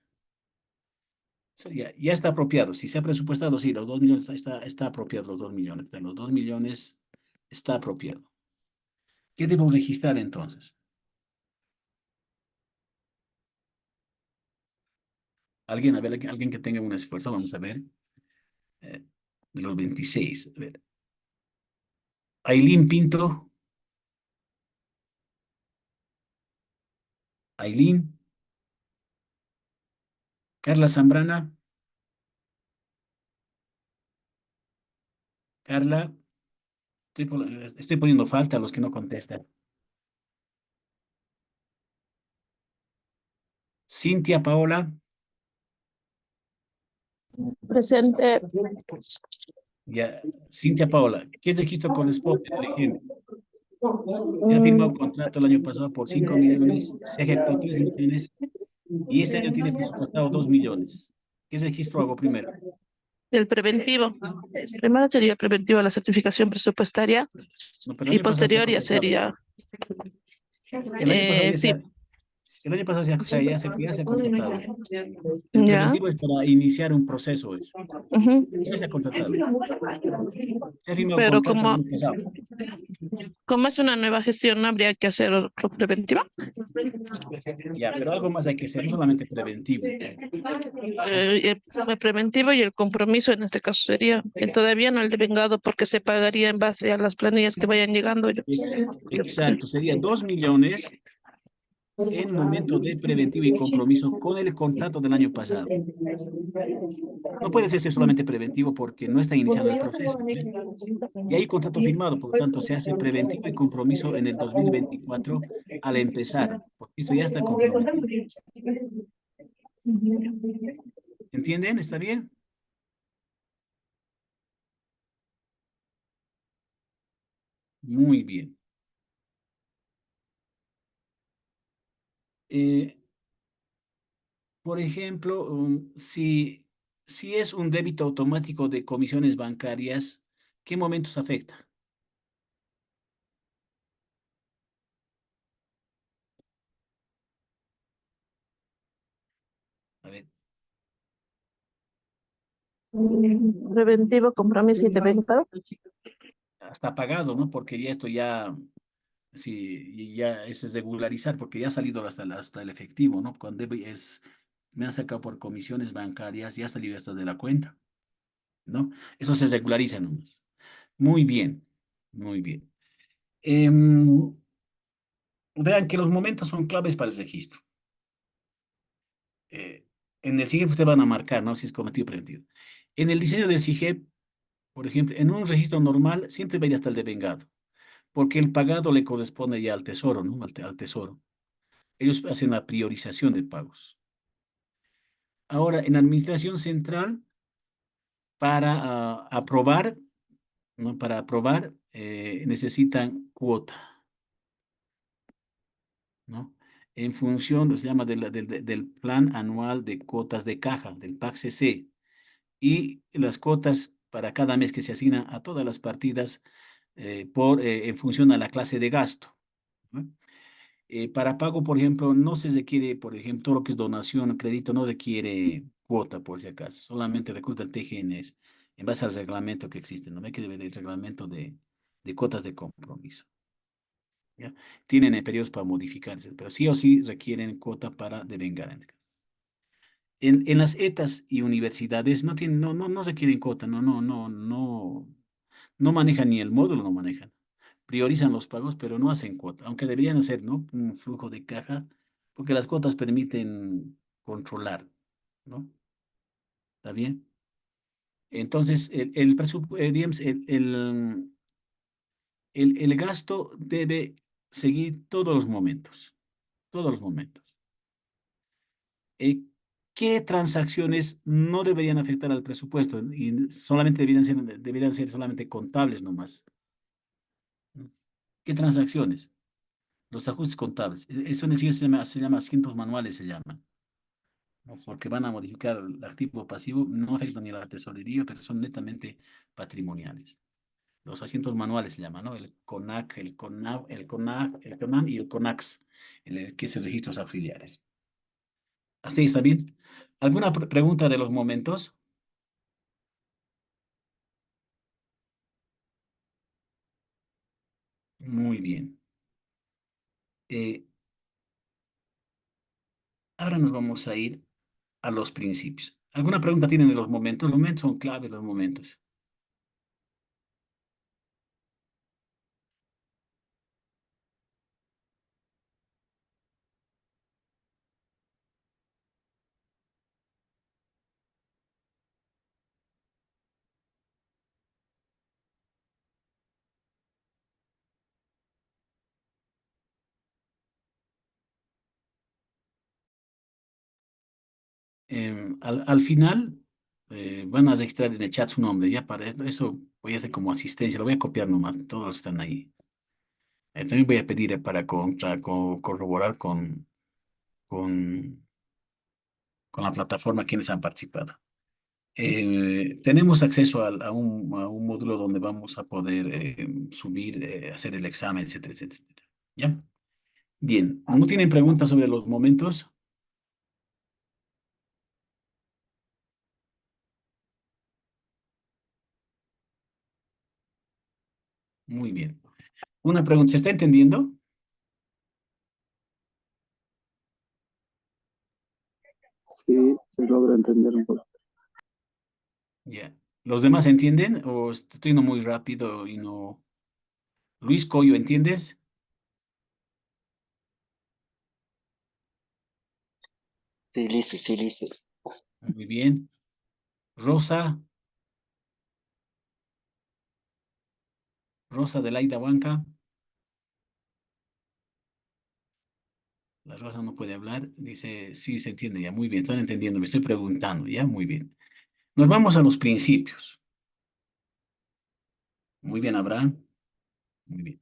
Ya está apropiado. Si se ha presupuestado, sí, los 2 millones está apropiado, los 2 millones. De los 2 millones está apropiado. ¿Qué debo registrar entonces? Alguien, a ver, alguien que tenga un esfuerzo, vamos a ver. De los 26, a ver. Ailín Pinto. Ailín. Carla Zambrana. Carla. Estoy poniendo falta a los que no contestan. Cintia Paola. Presente. Ya, Cintia Paola, ¿qué registro corresponde, por ejemplo? Se ha firmado un contrato el año pasado por 5 millones, se ha ejecutado 3 millones y este año tiene presupuestado 2 millones. ¿Qué registro hago primero? El preventivo. Primero sería preventivo a la certificación presupuestaria No, pero el y año pasado se ha posterior ya completado. sería, El año pasado ya sí, El año pasado ya se ha contratado. El Ya. preventivo es para iniciar un proceso, eso. Ujú. Ya se ha contratado. Se ha firmado Pero contrato el año pasado. como es una nueva gestión, ¿no habría que hacer otro preventivo? Ya, pero algo más hay que hacer, no solamente preventivo. El preventivo y el compromiso en este caso sería que todavía no el devengado porque se pagaría en base a las planillas que vayan llegando. Exacto, sería 2 millones en momento de preventivo y compromiso con el contrato del año pasado. No puede ser solamente preventivo porque no está iniciando el proceso, ¿sí? Y hay contrato firmado, por lo tanto se hace preventivo y compromiso en el 2024 al empezar, porque esto ya está comprometido. ¿Entienden? ¿Está bien? Muy bien. Eh, por ejemplo, si es un débito automático de comisiones bancarias, ¿qué momentos afecta? A ver, Preventivo, compromiso y devengado. está pagado, ¿no? Porque ya esto ya, sí, y ya es regularizar, porque ya ha salido hasta el efectivo, ¿no? Me han sacado por comisiones bancarias, ya ha salido hasta de la cuenta, ¿no? Eso se regulariza nomás. Muy bien, muy bien. Vean que los momentos son claves para el registro. Eh, en el SIGEP ustedes van a marcar, ¿no? Si es cometido preventivo. En el diseño del SIGEP, por ejemplo, en un registro normal siempre va a ir hasta el devengado, porque el pagado le corresponde ya al tesoro, ¿no? Al tesoro. Ellos hacen la priorización de pagos. Ahora, en administración central, para aprobar, ¿no? Para aprobar, necesitan cuota, ¿no? En función, se llama del plan anual de cuotas de caja, del PAC-CC, y las cuotas para cada mes que se asignan a todas las partidas en función a la clase de gasto, ¿no? Para pago, por ejemplo, no se requiere, por ejemplo, todo lo que es donación o crédito no requiere cuota, por si acaso. Solamente recurre al TGNS en base al reglamento que existe. No hay que ver el reglamento de cuotas de compromiso. ¿Ya? Tienen periodos para modificarse, pero sí o sí requieren cuota para devengar. En las ETAs y universidades no requieren cuota, no manejan ni el módulo, no manejan. Priorizan los pagos, pero no hacen cuota, aunque deberían hacer, ¿no? Un flujo de caja, porque las cuotas permiten controlar, ¿no? ¿Está bien? Entonces, digamos, el gasto debe seguir todos los momentos, todos los momentos. ¿Qué transacciones no deberían afectar al presupuesto? Y solamente deberían ser solamente contables nomás, ¿no? ¿Qué transacciones? Los ajustes contables. Eso en sí se llama asientos manuales, se llaman, ¿no? Porque van a modificar el activo pasivo, no afectan ni a la tesorería, pero son netamente patrimoniales. Los asientos manuales se llaman, ¿no? El CONAC, el CONAN y el CONAX, que es el registros auxiliares. ¿Hasta ahí está bien? ¿Alguna pregunta de los momentos? Muy bien. Eh, ahora nos vamos a ir a los principios. ¿Alguna pregunta tienen de los momentos? Los momentos son claves, los momentos. Al final van a registrar en el chat su nombre. Ya para eso voy a hacer como asistencia. Lo voy a copiar nomás. Todos están ahí. También voy a pedir para corroborar con, con la plataforma quienes han participado. Tenemos acceso a un módulo donde vamos a poder subir, hacer el examen, etcétera, etcétera, etcétera. ¿Ya? Bien, ¿no tienen preguntas sobre los momentos? Muy bien. Una pregunta, ¿se está entendiendo? Sí, se logra entender un poco. Ya. ¿Los demás entienden o estoy yendo muy rápido y no? Luis Coyo, ¿entiendes? Sí, listo, sí, listo. Muy bien. Rosa, Rosa de Laida Huanca. La Rosa no puede hablar. Dice, sí, se entiende ya. Muy bien, están entendiendo. Me estoy preguntando, ya. Muy bien. Nos vamos a los principios. Muy bien, Abraham. Muy bien.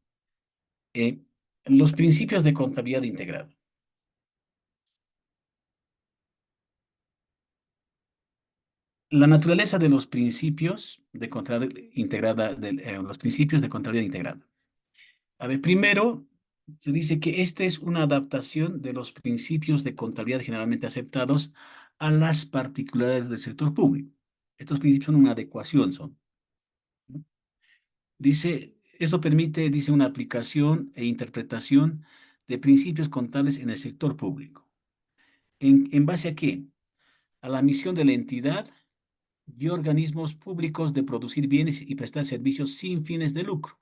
Eh, los principios de contabilidad integrada. La naturaleza de los principios de contabilidad integrada, los principios de contabilidad integrada. A ver, primero se dice que esta es una adaptación de los principios de contabilidad generalmente aceptados a las particularidades del sector público. Estos principios son una adecuación, son. ¿No? Dice, esto permite, dice, una aplicación e interpretación de principios contables en el sector público. En base a qué? A la misión de la entidad y organismos públicos de producir bienes y prestar servicios sin fines de lucro.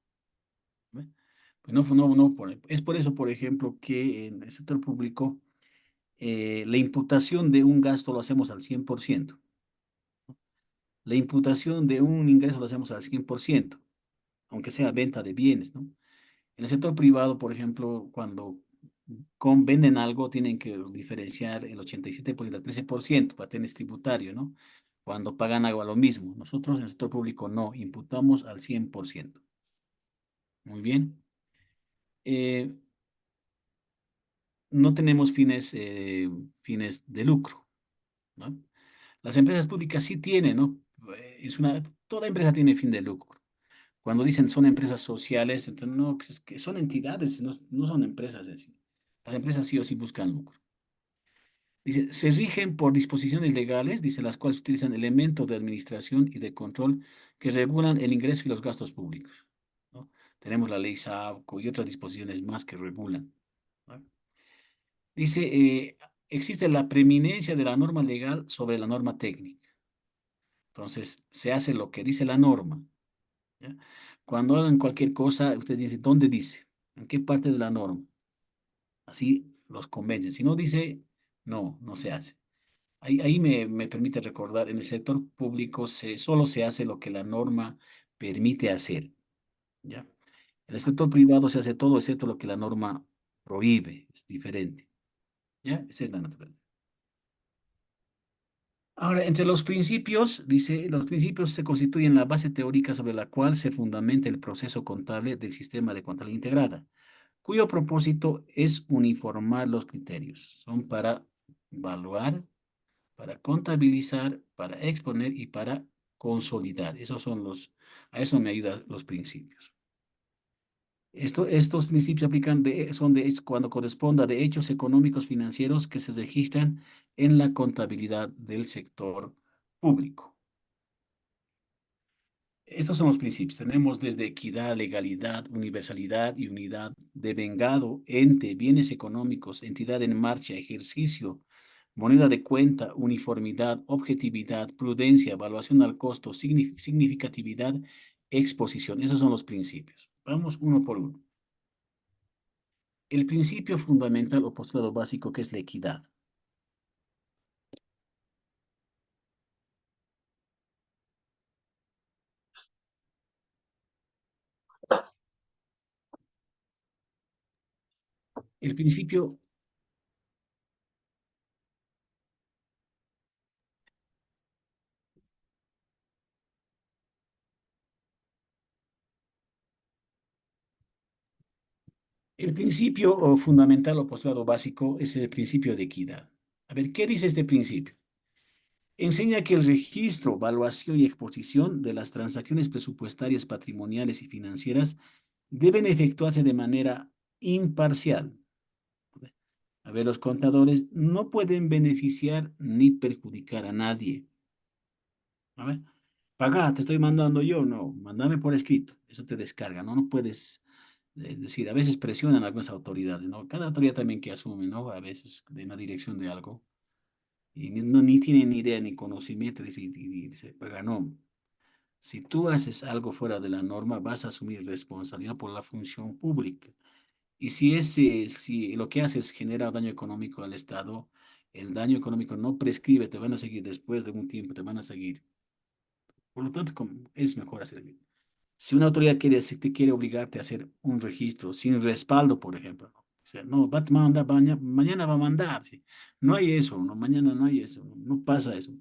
¿Ve? Pues es por eso, por ejemplo, que en el sector público la imputación de un gasto lo hacemos al 100%. La imputación de un ingreso lo hacemos al 100%, aunque sea venta de bienes, ¿no? En el sector privado, por ejemplo, cuando venden algo, tienen que diferenciar el 87% al 13% para tener tributario, ¿no? Cuando pagan algo a lo mismo. Nosotros en el sector público no, imputamos al 100%. Muy bien. Eh, no tenemos fines de lucro, ¿no? Las empresas públicas sí tienen, ¿no? Toda empresa tiene fin de lucro. Cuando dicen son empresas sociales, entonces no, es que son entidades, no son empresas en sí. Las empresas sí o sí buscan lucro. Dice, se rigen por disposiciones legales, dice, las cuales utilizan elementos de administración y de control que regulan el ingreso y los gastos públicos, ¿no? Tenemos la ley SABCO y otras disposiciones más que regulan, ¿no? Dice, existe la preeminencia de la norma legal sobre la norma técnica. Entonces, se hace lo que dice la norma, ¿ya? Cuando hagan cualquier cosa, usted dice, ¿dónde dice? ¿En qué parte de la norma? Así los convencen. Si no dice, no se hace. Ahí me permite recordar, en el sector público solo se hace lo que la norma permite hacer, ¿ya? En el sector privado se hace todo excepto lo que la norma prohíbe, es diferente, ¿ya? Esa es la naturaleza. Ahora, entre los principios, dice, los principios se constituyen la base teórica sobre la cual se fundamenta el proceso contable del sistema de contabilidad integrada, cuyo propósito es uniformar los criterios. Son para evaluar, para contabilizar, para exponer y para consolidar. A eso me ayudan los principios. Estos principios aplican es cuando corresponda de hechos económicos financieros que se registran en la contabilidad del sector público. Estos son los principios. Tenemos desde equidad, legalidad, universalidad y unidad, devengado, ente, bienes económicos, entidad en marcha, ejercicio, moneda de cuenta, uniformidad, objetividad, prudencia, evaluación al costo, significatividad, exposición. Esos son los principios. Vamos uno por uno. El principio fundamental o postulado básico, que es la equidad. El principio, el principio fundamental o postulado básico es el principio de equidad. A ver, ¿qué dice este principio? Enseña que el registro, evaluación y exposición de las transacciones presupuestarias, patrimoniales y financieras deben efectuarse de manera imparcial, A ver, los contadores no pueden beneficiar ni perjudicar a nadie. A ver, paga, te estoy mandando yo, no, mándame por escrito. Eso te descarga, ¿no? No puedes decir, a veces presionan algunas autoridades, ¿no? Cada autoridad también que asume, ¿no? A veces de una dirección de algo. Y ni tienen ni idea ni conocimiento, dice, paga, no. Si tú haces algo fuera de la norma, vas a asumir responsabilidad por la función pública. Y si lo que haces genera daño económico al Estado, el daño económico no prescribe, te van a seguir después de un tiempo, te van a seguir. Por lo tanto, es mejor hacer bien. Si una autoridad si te quiere obligarte a hacer un registro sin respaldo, por ejemplo, ¿no? O sea, no, va a mandar, mañana va a mandar. ¿Sí? No hay eso, no, mañana no hay eso, no pasa eso.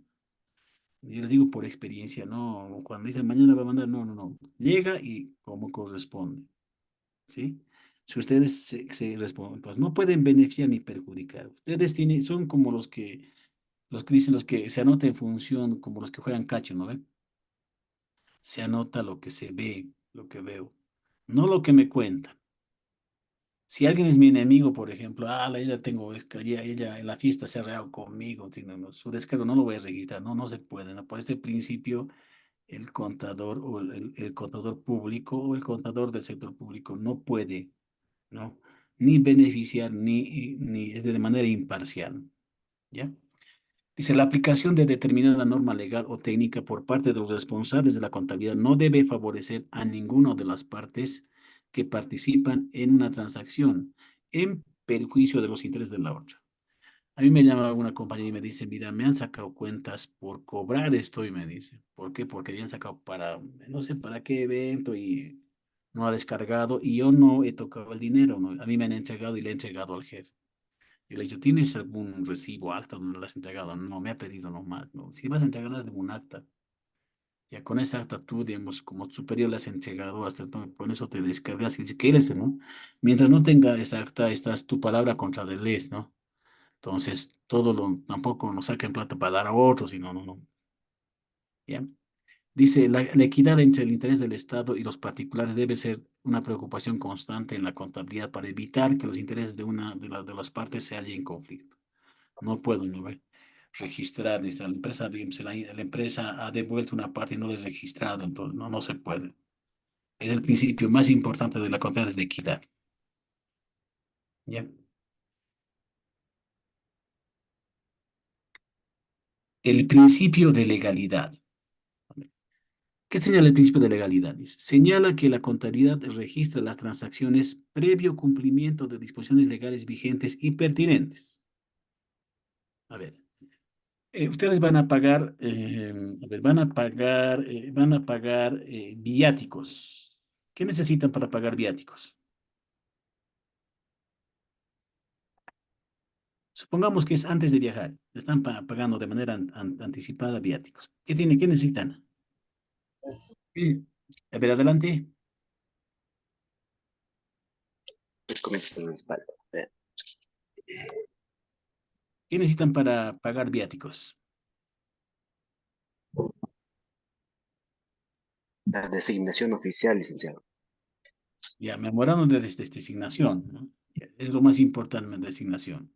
Yo les digo por experiencia, no, cuando dicen mañana va a mandar, no, no, no. Llega y como corresponde, ¿sí? Si ustedes se responden, pues no pueden beneficiar ni perjudicar. Ustedes son como los que dicen, los que se anota en función, como los que juegan cacho, ¿no ven? Se anota lo que se ve, lo que veo, no lo que me cuentan. Si alguien es mi enemigo, por ejemplo, ella tengo, es que ella en la fiesta se ha reado conmigo, si no, su descargo no lo voy a registrar, no, no se puede, ¿no? Por este principio, el contador o el contador público o el contador del sector público no puede, ¿no? Ni beneficiar ni es de manera imparcial, ¿ya? Dice, la aplicación de determinada norma legal o técnica por parte de los responsables de la contabilidad no debe favorecer a ninguna de las partes que participan en una transacción en perjuicio de los intereses de la otra. A mí me llama una compañía y me dice, mira, me han sacado cuentas por cobrar esto y me dice, ¿por qué? Porque habían sacado para, no sé para qué evento y no ha descargado y yo no he tocado el dinero, ¿no? A mí me han entregado y le he entregado al jefe. Yo le he dicho, ¿tienes algún recibo, acta donde lo has entregado? No, me ha pedido nomás, ¿no? Si vas a entregar, hazle un acta. Ya con esa acta tú, digamos, como superior le has entregado, hasta con eso te descargas y dice, ¿qué eres, no? Mientras no tenga esa acta, estás tu palabra contra de ley, ¿no? Entonces, tampoco nos saquen plata para dar a otros, sino, no, no. ¿Ya? Dice, la equidad entre el interés del Estado y los particulares debe ser una preocupación constante en la contabilidad para evitar que los intereses de una de las partes se hallen en conflicto. No puedo, ¿no ve? Registrar, dice, la empresa, digamos, la empresa ha devuelto una parte y no la ha registrado, entonces no, no se puede. Es el principio más importante de la contabilidad, es la equidad. ¿Ya? El principio de legalidad. ¿Qué señala el principio de legalidad? Dice, señala que la contabilidad registra las transacciones previo cumplimiento de disposiciones legales vigentes y pertinentes. A ver, ustedes van a pagar, van a pagar viáticos. ¿Qué necesitan para pagar viáticos? Supongamos que es antes de viajar. Están pagando de manera anticipada viáticos. ¿Qué necesitan? Sí. A ver, adelante. Pues comienza en la espalda. ¿Qué necesitan para pagar viáticos? La designación oficial, licenciado. Ya, memorándum de designación, ¿no? Ya, es lo más importante, la designación.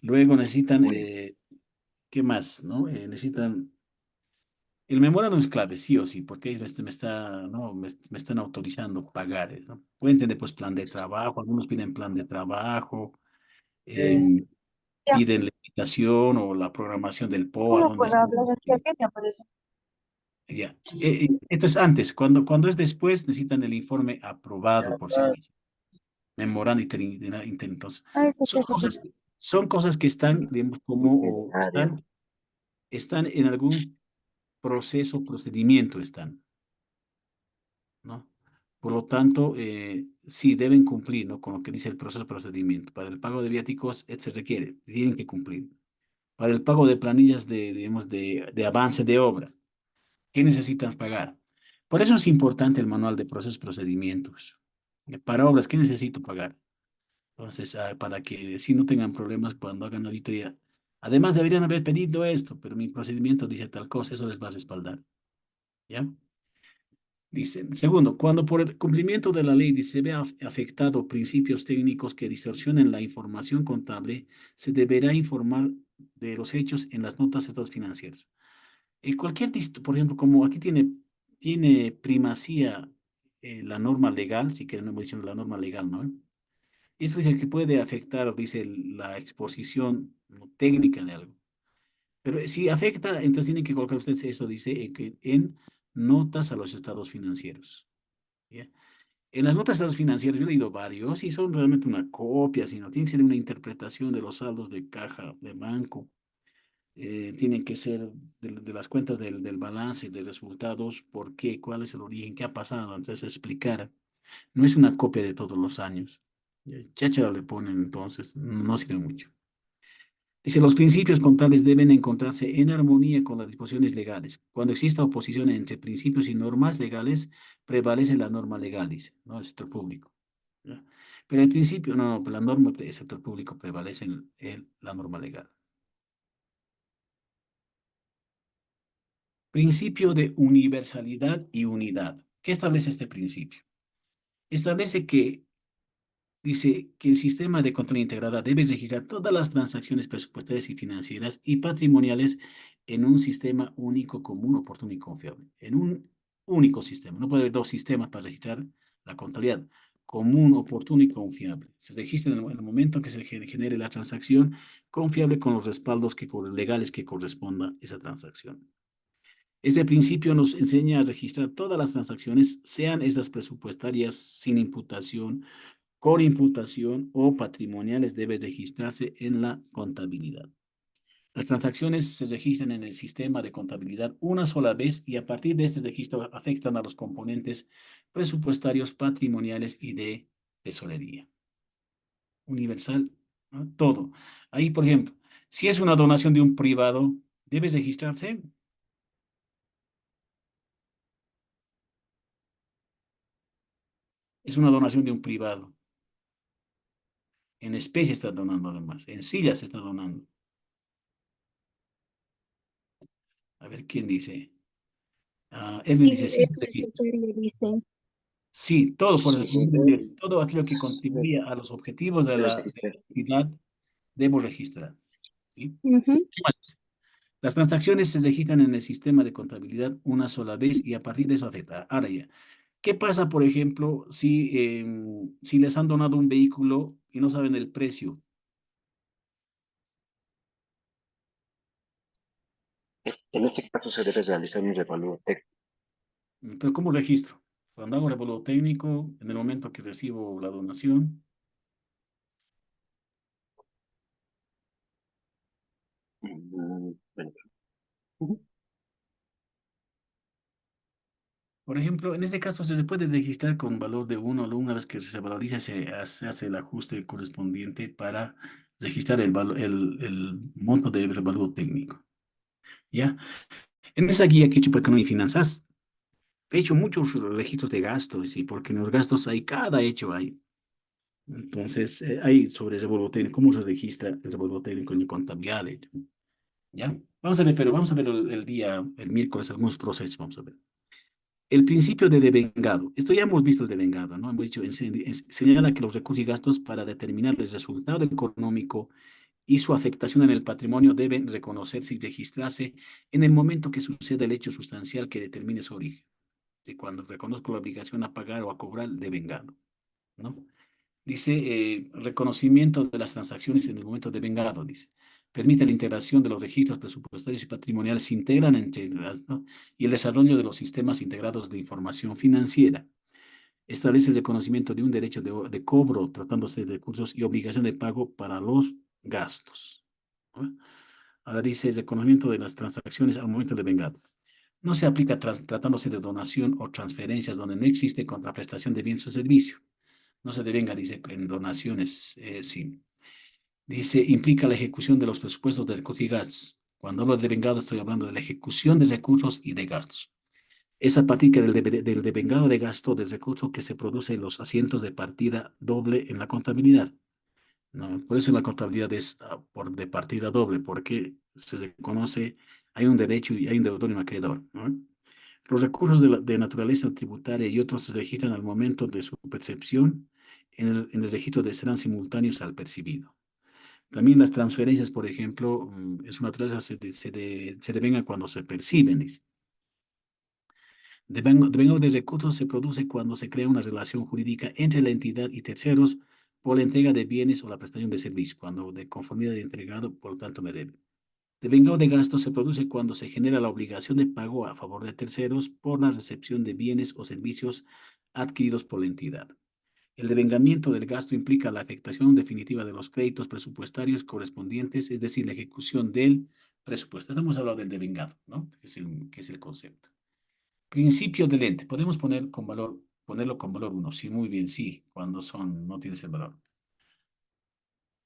Luego necesitan, Muy bien. ¿qué más, no? Necesitan, el memorándum es clave, sí o sí, porque ¿no? Me están autorizando pagar, ¿no? Pueden tener, pues, plan de trabajo, algunos piden plan de trabajo, em, Ya, piden la invitación o la programación del POA, ¿cómo donde puedo hablar? Es que aquí me aparece. ya. Entonces, antes, cuando es después, necesitan el informe aprobado por servicio. Memorando intentos. Ah, eso Son sí, sí, sí. cosas, son cosas que están, digamos, o Área. están en algún proceso, procedimiento están, ¿no? Por lo tanto, sí deben cumplir, ¿no? Con lo que dice el proceso, procedimiento. Para el pago de viáticos, se requiere, tienen que cumplir. Para el pago de planillas digamos, de avance de obra, ¿qué necesitan pagar? Por eso es importante el manual de procesos, procedimientos. Para obras, ¿qué necesito pagar? Entonces, para que si no tengan problemas cuando hagan auditoría. Además, deberían haber pedido esto, pero mi procedimiento dice tal cosa, eso les va a respaldar. ¿Ya? Dice, segundo, cuando por el cumplimiento de la ley se ve afectado principios técnicos que distorsionen la información contable, se deberá informar de los hechos en las notas de estados financieros. Por ejemplo, como aquí tiene primacía la norma legal, si queremos decir la norma legal, ¿no? Esto dice que puede afectar, dice, la exposición ¿no? técnica de algo. Pero si afecta, entonces tienen que colocar ustedes eso, dice, en notas a los estados financieros. ¿Ya? En las notas de estados financieros, yo he leído varios y son realmente una copia, sino tiene que ser una interpretación de los saldos de caja, de banco. Tienen que ser de las cuentas del balance, de resultados, por qué, cuál es el origen, qué ha pasado, entonces explicar. No es una copia de todos los años. Cháchara le ponen entonces, no sirve mucho. Dice, los principios contables deben encontrarse en armonía con las disposiciones legales. Cuando exista oposición entre principios y normas legales, prevalece la norma legal, dice, ¿no? El sector público. ¿Ya? Pero el principio, no, pero la norma del sector público prevalece en la norma legal. Principio de universalidad y unidad. ¿Qué establece este principio? Establece que dice que el sistema de control integrada debe registrar todas las transacciones presupuestarias y financieras y patrimoniales en un sistema único, común, oportuno y confiable. En un único sistema. No puede haber dos sistemas para registrar la contabilidad. Común, oportuno y confiable. Se registra en el momento que se genere la transacción, confiable con los respaldos legales que corresponda a esa transacción. Este principio nos enseña a registrar todas las transacciones, sean estas presupuestarias sin imputación, con imputación o patrimoniales, debe registrarse en la contabilidad. Las transacciones se registran en el sistema de contabilidad una sola vez y a partir de este registro afectan a los componentes presupuestarios, patrimoniales y de tesorería. Universal, ¿no? Todo. Ahí, por ejemplo, si es una donación de un privado, debe registrarse. Es una donación de un privado. En especie está donando además. En sillas se está donando. A ver, ¿quién dice? Edwin dice, sí se registra. Sí, todo, Sí, sí, todo aquello que contribuya a los objetivos de debes la registrar. entidad, debo registrar. ¿Sí? Ujú. ¿Qué más? Las transacciones se registran en el sistema de contabilidad una sola vez y a partir de eso afecta. Ahora ya, ¿qué pasa, por ejemplo, si les han donado un vehículo y no saben el precio? En este caso se debe realizar un revalúo técnico. Pero ¿cómo registro? Cuando hago revuelo técnico, en el momento que recibo la donación, Bueno, por ejemplo, en este caso se le puede registrar con valor de 1, una vez que se valoriza, se hace el ajuste correspondiente para registrar el monto de revalúo técnico. ¿Ya? En esa guía que he hecho para economía y finanzas, he hecho muchos registros de gastos, y porque en los gastos hay cada hecho hay. Entonces, hay sobre el revalúo técnico, cómo se registra el revalúo técnico en contabilidad. ¿Ya? Vamos a ver, pero vamos a ver el día, el miércoles, algunos procesos, vamos a ver. El principio de devengado. Esto ya hemos visto el devengado, ¿no? Hemos dicho, señala que los recursos y gastos para determinar el resultado económico y su afectación en el patrimonio deben reconocerse y registrarse en el momento que suceda el hecho sustancial que determine su origen. De cuando reconozco la obligación a pagar o a cobrar el devengado, ¿no? Dice, reconocimiento de las transacciones en el momento de vengado, dice. Permite la integración de los registros presupuestarios y patrimoniales, se integran entre las, ¿no? Y el desarrollo de los sistemas integrados de información financiera. Establece el reconocimiento de un derecho de cobro, tratándose de recursos y obligación de pago para los gastos, ¿no? Ahora dice, el reconocimiento de las transacciones al momento de vengado. No se aplica tratándose de donación o transferencias donde no existe contraprestación de bienes o servicios. No se devenga, dice, en donaciones, sí. Dice, implica la ejecución de los presupuestos de recursos y gastos. Cuando hablo de devengado, estoy hablando de la ejecución de recursos y de gastos. Es a partir del devengado de gasto del recurso que se producen los asientos de partida doble en la contabilidad, ¿no? Por eso la contabilidad es de partida doble, porque se reconoce, hay un derecho y hay un deudor y un acreedor, ¿no? Los recursos de naturaleza tributaria y otros se registran al momento de su percepción en el registro de serán simultáneos al percibido. También las transferencias, por ejemplo, en su naturaleza se devengan cuando se perciben, dice. Devengo de recursos se produce cuando se crea una relación jurídica entre la entidad y terceros por la entrega de bienes o la prestación de servicios, cuando de conformidad de entregado, por lo tanto me debe. Devengo de gastos se produce cuando se genera la obligación de pago a favor de terceros por la recepción de bienes o servicios adquiridos por la entidad. El devengamiento del gasto implica la afectación definitiva de los créditos presupuestarios correspondientes, es decir, la ejecución del presupuesto. Estamos hablando del devengado, ¿no? Que es el concepto. Principio del ente. Podemos ponerlo con valor 1. Sí, muy bien, sí, cuando no tienes el valor.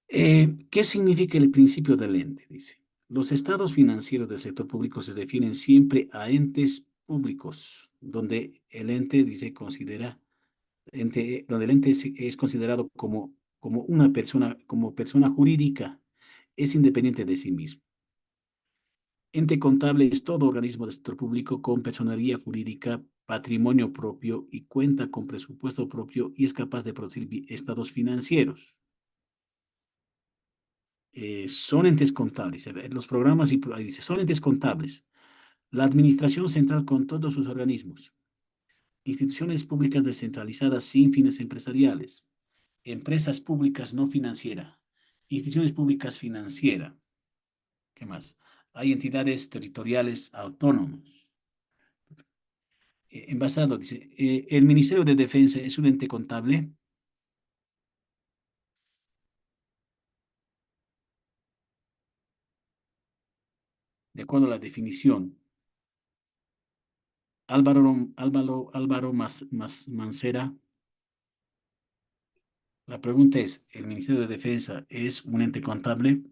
¿Qué significa el principio del ente? Dice, los estados financieros del sector público se refieren siempre a entes públicos, donde el ente, dice, donde el ente es considerado como una persona, como persona jurídica, es independiente de sí mismo. Ente contable es todo organismo del sector público con personería jurídica, patrimonio propio y cuenta con presupuesto propio y es capaz de producir estados financieros. Son entes contables. Los programas ahí dice, son entes contables. La administración central con todos sus organismos. Instituciones públicas descentralizadas sin fines empresariales. Empresas públicas no financieras. Instituciones públicas financieras. ¿Qué más? Hay entidades territoriales autónomas. Envasado, dice, el Ministerio de Defensa es un ente contable. De acuerdo a la definición. Álvaro Mancera. La pregunta es, ¿el Ministerio de Defensa es un ente contable?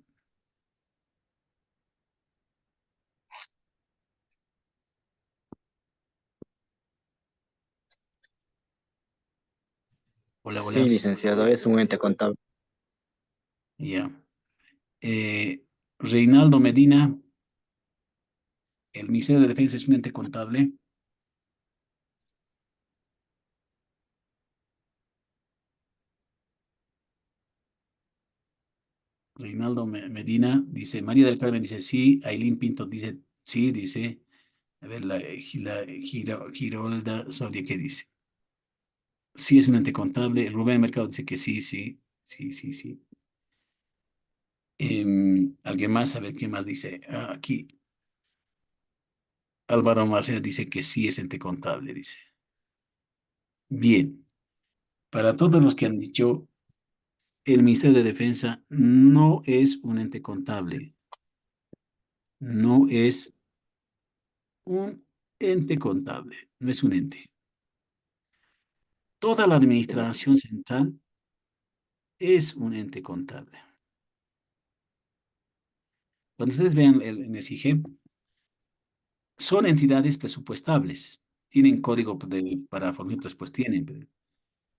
Hola, Sí, hola. licenciado, es un ente contable. Ya. Reinaldo Medina, ¿el Ministerio de Defensa es un ente contable? Reinaldo Medina dice, María del Carmen dice sí, Ailín Pinto dice sí, dice, a ver, Girolda Soria, ¿qué dice? Sí es un ente contable. Rubén Mercado dice que sí, sí, sí, sí, sí. ¿Alguien más? A ver, ¿qué más dice? Aquí, Álvaro Macías dice que sí es ente contable, dice. Bien, para todos los que han dicho, el Ministerio de Defensa no es un ente contable, no es un ente contable, no es un ente. Toda la administración central es un ente contable. Cuando ustedes vean en el SIGEP, son entidades presupuestables, tienen código para formar pues tienen,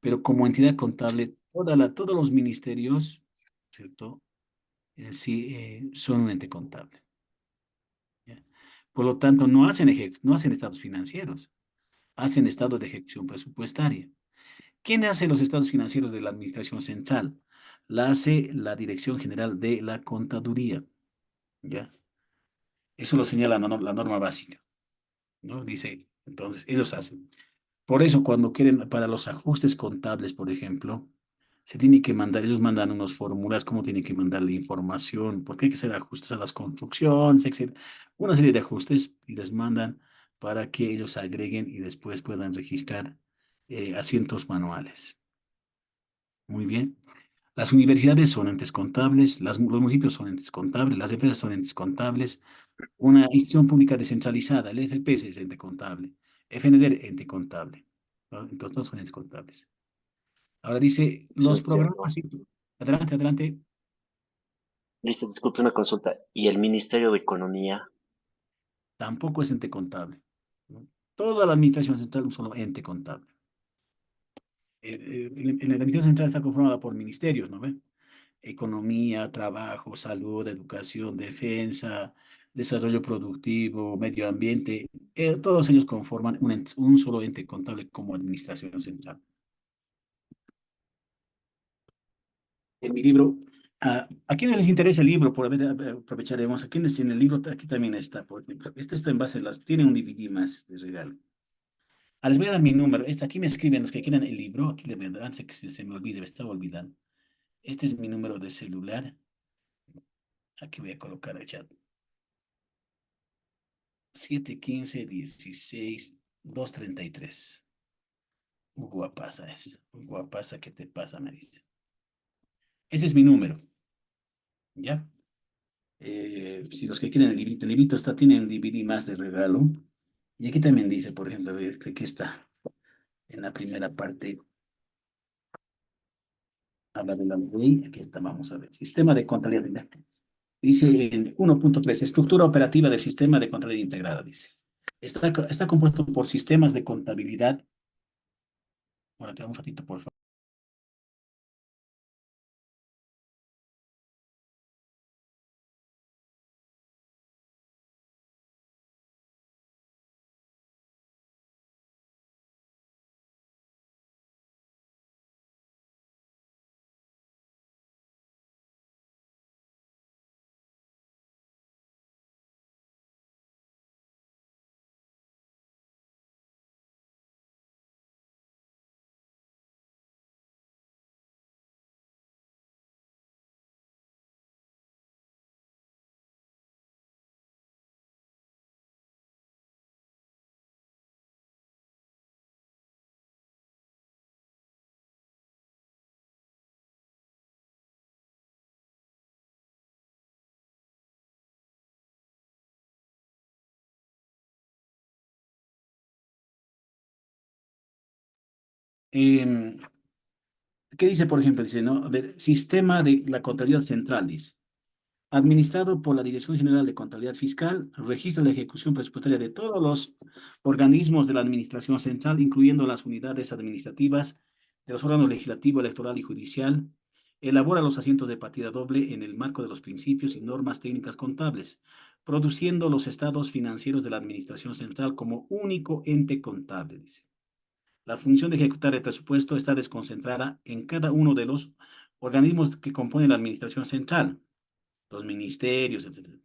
pero como entidad contable, todos los ministerios, ¿cierto? Sí, son un ente contable. ¿Ya? Por lo tanto, no hacen estados financieros, hacen estados de ejecución presupuestaria. ¿Quién hace los estados financieros de la Administración Central? La hace la Dirección General de la Contaduría. ¿Ya? Eso lo señala la norma básica, ¿no? Dice, entonces, ellos hacen. Por eso, cuando quieren, para los ajustes contables, por ejemplo, se tiene que mandar, ellos mandan unos fórmulas, cómo tienen que mandar la información, porque hay que hacer ajustes a las construcciones, etc. Una serie de ajustes y les mandan para que ellos agreguen y después puedan registrar asientos manuales. Muy bien. Las universidades son entes contables, los municipios son entes contables, las empresas son entes contables, una institución pública descentralizada, el FPS es ente contable, FND ente contable, ¿no? Entonces, todos son entes contables. Ahora dice, los Licenciado. programas, adelante, adelante, Listo, disculpe una consulta. ¿Y el Ministerio de Economía? tampoco es ente contable, ¿no? Toda la administración central es un solo ente contable. La administración central está conformada por ministerios, ¿no ve? Economía, trabajo, salud, educación, defensa, desarrollo productivo, medio ambiente, todos ellos conforman un solo ente contable como administración central. En mi libro, ¿a quiénes les interesa el libro? Por aprovecharemos. ¿A quiénes tienen el libro? Aquí también está, por ejemplo. Este está en base a tiene un DVD más de regalo. Les voy a dar mi número. Aquí me escriben los que quieran el libro. Aquí le voy a dar, antes que se me olvide, me estaba olvidando. Este es mi número de celular. Aquí voy a colocar el chat. 715-16-233. Guapasa es. Guapasa, ¿qué te pasa? Me dice. Ese es mi número. ¿Ya? Si los que quieren el librito está, tiene un DVD más de regalo. Y aquí también dice, por ejemplo, que aquí está, en la primera parte, habla de la ley, aquí está, vamos a ver, sistema de contabilidad. Dice en 1.3, estructura operativa del sistema de contabilidad integrada, dice. Está compuesto por sistemas de contabilidad. Ahora, te un ratito, por favor. ¿Qué dice, por ejemplo? Dice, ¿no? A ver, sistema de la contabilidad central, dice. Administrado por la Dirección General de Contabilidad Fiscal, registra la ejecución presupuestaria de todos los organismos de la Administración Central, incluyendo las unidades administrativas de los órganos legislativo, electoral y judicial. Elabora los asientos de partida doble en el marco de los principios y normas técnicas contables, produciendo los estados financieros de la Administración Central como único ente contable, dice. La función de ejecutar el presupuesto está desconcentrada en cada uno de los organismos que componen la Administración Central, los ministerios, etc.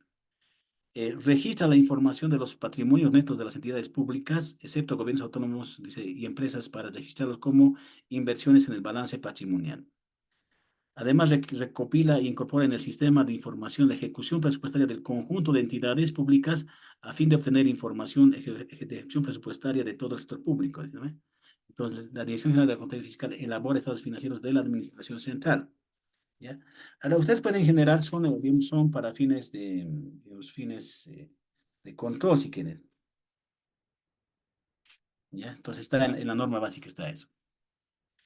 Registra la información de los patrimonios netos de las entidades públicas, excepto gobiernos autónomos, dice, y empresas, para registrarlos como inversiones en el balance patrimonial. Además, recopila e incorpora en el sistema de información la ejecución presupuestaria del conjunto de entidades públicas a fin de obtener información de ejecución presupuestaria de todo el sector público, ¿no? Entonces, la Dirección General de la Contabilidad Fiscal elabora estados financieros de la Administración Central. ¿Ya? Ahora, ustedes pueden generar, son para fines de los fines de control, si quieren. ¿Ya? Entonces, está en la norma básica, está eso.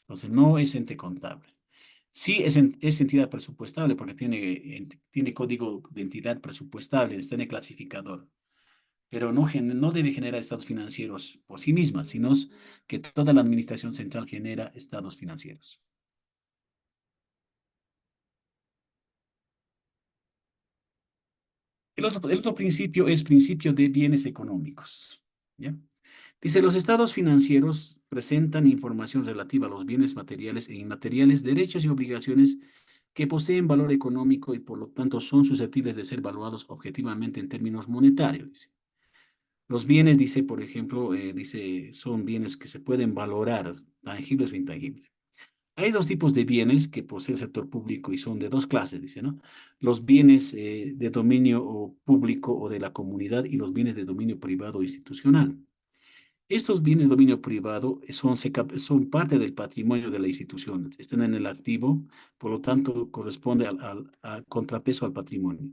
Entonces, no es ente contable. Sí es entidad presupuestable porque tiene código de entidad presupuestable, está en el clasificador. Pero no debe generar estados financieros por sí misma, sino que toda la administración central genera estados financieros. El otro principio es principio de bienes económicos. ¿Ya? Dice, los estados financieros presentan información relativa a los bienes materiales e inmateriales, derechos y obligaciones que poseen valor económico y por lo tanto son susceptibles de ser evaluados objetivamente en términos monetarios. Dice. Los bienes, dice, por ejemplo, son bienes que se pueden valorar, tangibles o intangibles. Hay dos tipos de bienes que posee el sector público y son de dos clases, dice, ¿no? Los bienes de dominio público o de la comunidad y los bienes de dominio privado o institucional. Estos bienes de dominio privado son parte del patrimonio de la institución, están en el activo, por lo tanto corresponde al contrapeso al patrimonio.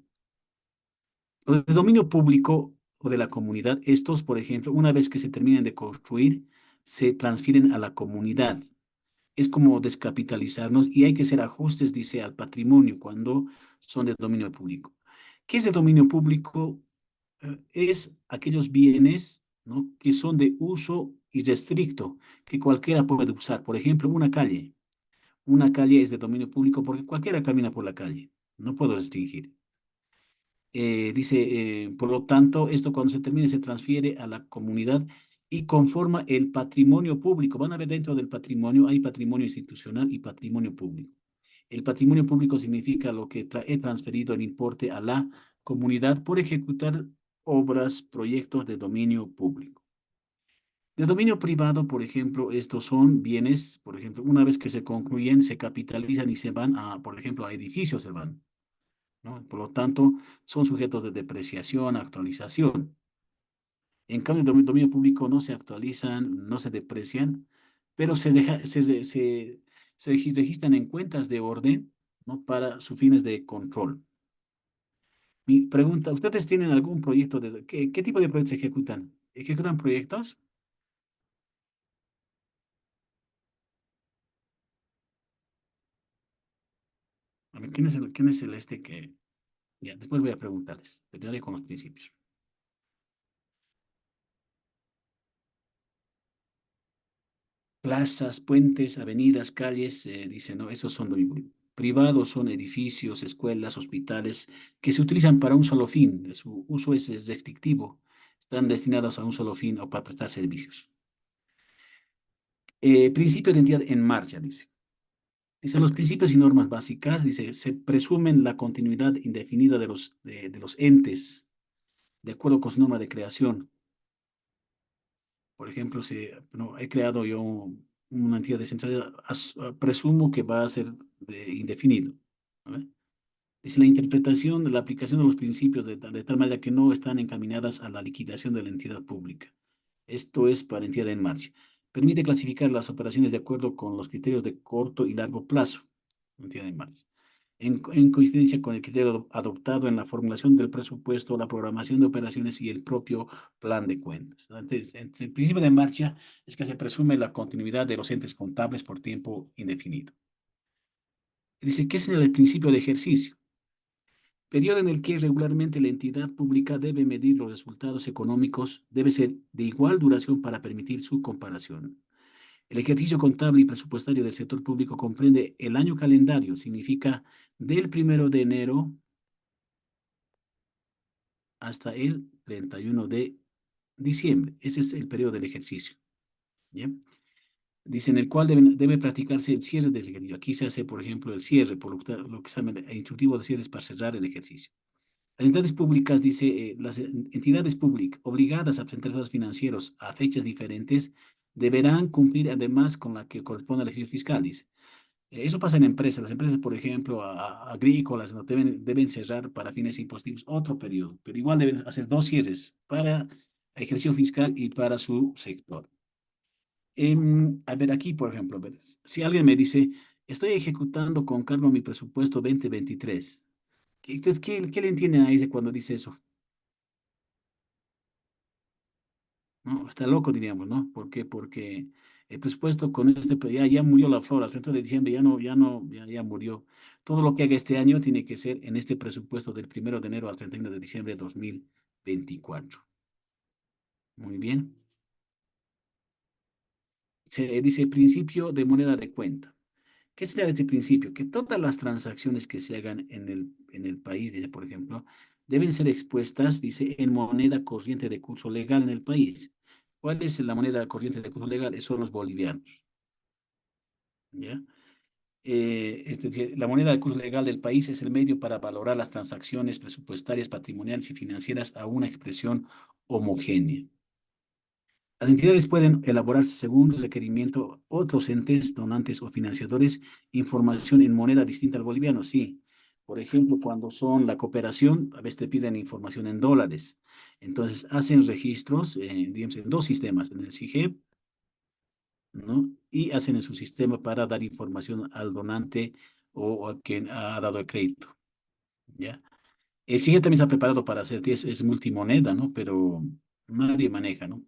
Los de dominio público o de la comunidad, estos, por ejemplo, una vez que se terminen de construir, se transfieren a la comunidad. Es como descapitalizarnos y hay que hacer ajustes, dice, al patrimonio cuando son de dominio público. ¿Qué es de dominio público? Es aquellos bienes, ¿no?, que son de uso irrestricto, que cualquiera puede usar. Por ejemplo, una calle. Una calle es de dominio público porque cualquiera camina por la calle. No puedo restringir. Dice, por lo tanto, esto cuando se termine se transfiere a la comunidad y conforma el patrimonio público. Van a ver dentro del patrimonio, hay patrimonio institucional y patrimonio público. El patrimonio público significa lo que he transferido el importe a la comunidad por ejecutar obras, proyectos de dominio público. De dominio privado, por ejemplo, estos son bienes, por ejemplo, una vez que se concluyen, se capitalizan y se van a, por ejemplo, a edificios se van, ¿no? Por lo tanto, son sujetos de depreciación, actualización. En cambio, el dominio público no se actualizan, no se deprecian, pero se registran en cuentas de orden, ¿no? Para sus fines de control. Mi pregunta, ¿ustedes tienen algún proyecto qué tipo de proyectos ejecutan? ¿Ejecutan proyectos? A ver, quién es el este que... Ya, después voy a preguntarles. Terminaré con los principios. Plazas, puentes, avenidas, calles, dice, no, esos son dominio público. Privados son edificios, escuelas, hospitales, que se utilizan para un solo fin. Su uso es restrictivo. Están destinados a un solo fin o para prestar servicios. Principio de entidad en marcha, dice. Dice, los principios y normas básicas, dice, se presumen la continuidad indefinida de los entes, de acuerdo con su norma de creación. Por ejemplo, si no, he creado yo una entidad descentralizada, presumo que va a ser indefinido. ¿No? Dice la interpretación de la aplicación de los principios de tal manera que no están encaminadas a la liquidación de la entidad pública. Esto es para entidad en marcha. Permite clasificar las operaciones de acuerdo con los criterios de corto y largo plazo. Entidad en marcha. En coincidencia con el criterio adoptado en la formulación del presupuesto, la programación de operaciones y el propio plan de cuentas. Entonces, el principio de marcha es que se presume la continuidad de los entes contables por tiempo indefinido. Dice, ¿qué es el principio de ejercicio? Periodo en el que regularmente la entidad pública debe medir los resultados económicos, debe ser de igual duración para permitir su comparación. El ejercicio contable y presupuestario del sector público comprende el año calendario, significa del 1 de enero hasta el 31 de diciembre. Ese es el periodo del ejercicio. ¿Bien? Dice, en el cual debe practicarse el cierre del ejercicio. Aquí se hace, por ejemplo, el cierre, por lo que se llama el instructivo de cierres para cerrar el ejercicio. Las entidades públicas, dice, las entidades públicas obligadas a presentar estados financieros a fechas diferentes deberán cumplir además con la que corresponde al ejercicio fiscal, dice. Eso pasa en empresas. Las empresas, por ejemplo, agrícolas, ¿no? deben cerrar para fines impositivos otro periodo, pero igual deben hacer dos cierres para ejercicio fiscal y para su sector. A ver, aquí, por ejemplo, a ver, si alguien me dice, estoy ejecutando con calma mi presupuesto 2023, entonces, ¿qué le entienden a ese cuando dice eso? ¿No? Está loco, diríamos, ¿no? ¿Por qué? Porque el presupuesto con pues ya murió la flor, al 30 de diciembre ya murió. Todo lo que haga este año tiene que ser en este presupuesto del 1 de enero al 31 de diciembre de 2024. Muy bien. Se dice principio de moneda de cuenta. ¿Qué sería este principio? Que todas las transacciones que se hagan en el país, dice, por ejemplo, deben ser expuestas, dice, en moneda corriente de curso legal en el país. ¿Cuál es la moneda corriente de curso legal? Son los bolivianos. ¿Ya? Es decir, la moneda de curso legal del país es el medio para valorar las transacciones presupuestarias, patrimoniales y financieras a una expresión homogénea. Las entidades pueden elaborar, según requerimiento, otros entes, donantes o financiadores, información en moneda distinta al boliviano. Sí, por ejemplo, cuando son la cooperación, a veces te piden información en dólares. Entonces, hacen registros, digamos, en dos sistemas, en el SIGEP, ¿no? Y hacen en su sistema para dar información al donante o a quien ha dado el crédito, ¿ya? El SIGEP también está preparado para hacer, es multimoneda, ¿no? Pero nadie maneja, ¿no?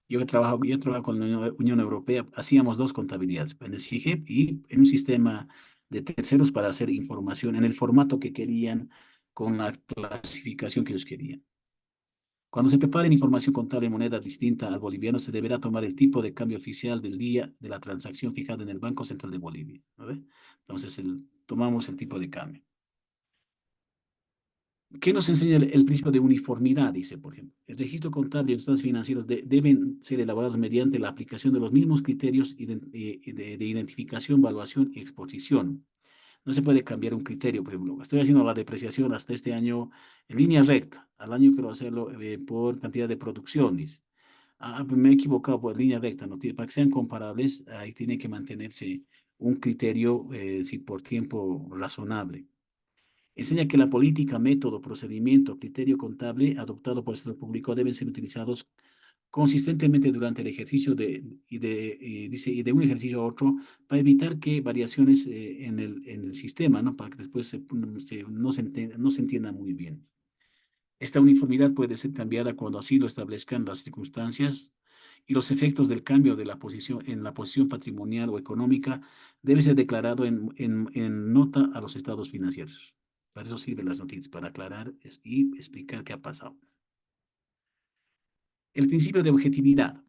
Yo trabajo con la Unión Europea, hacíamos dos contabilidades, en el SIGEP y en un sistema de terceros para hacer información en el formato que querían, con la clasificación que ellos querían. Cuando se prepare información contable en moneda distinta al boliviano, se deberá tomar el tipo de cambio oficial del día de la transacción fijada en el Banco Central de Bolivia. ¿No ve? Entonces, tomamos el tipo de cambio. ¿Qué nos enseña el principio de uniformidad? Dice, por ejemplo, el registro contable y los estados financieros deben ser elaborados mediante la aplicación de los mismos criterios de identificación, evaluación y exposición. No se puede cambiar un criterio, por ejemplo. Estoy haciendo la depreciación hasta este año en línea recta. Al año quiero hacerlo por cantidad de producciones. Me he equivocado por línea recta. ¿No? Para que sean comparables, ahí tiene que mantenerse un criterio sí, por tiempo razonable. Enseña que la política, método, procedimiento, criterio contable adoptado por el sector público deben ser utilizados consistentemente durante el ejercicio dice, y de un ejercicio a otro para evitar que variaciones en el sistema, ¿no? Para que después no se entienda muy bien. Esta uniformidad puede ser cambiada cuando así lo establezcan las circunstancias y los efectos del cambio de la posición en la posición patrimonial o económica debe ser declarado en nota a los estados financieros. Para eso sirven las noticias, para aclarar y explicar qué ha pasado. El principio de objetividad.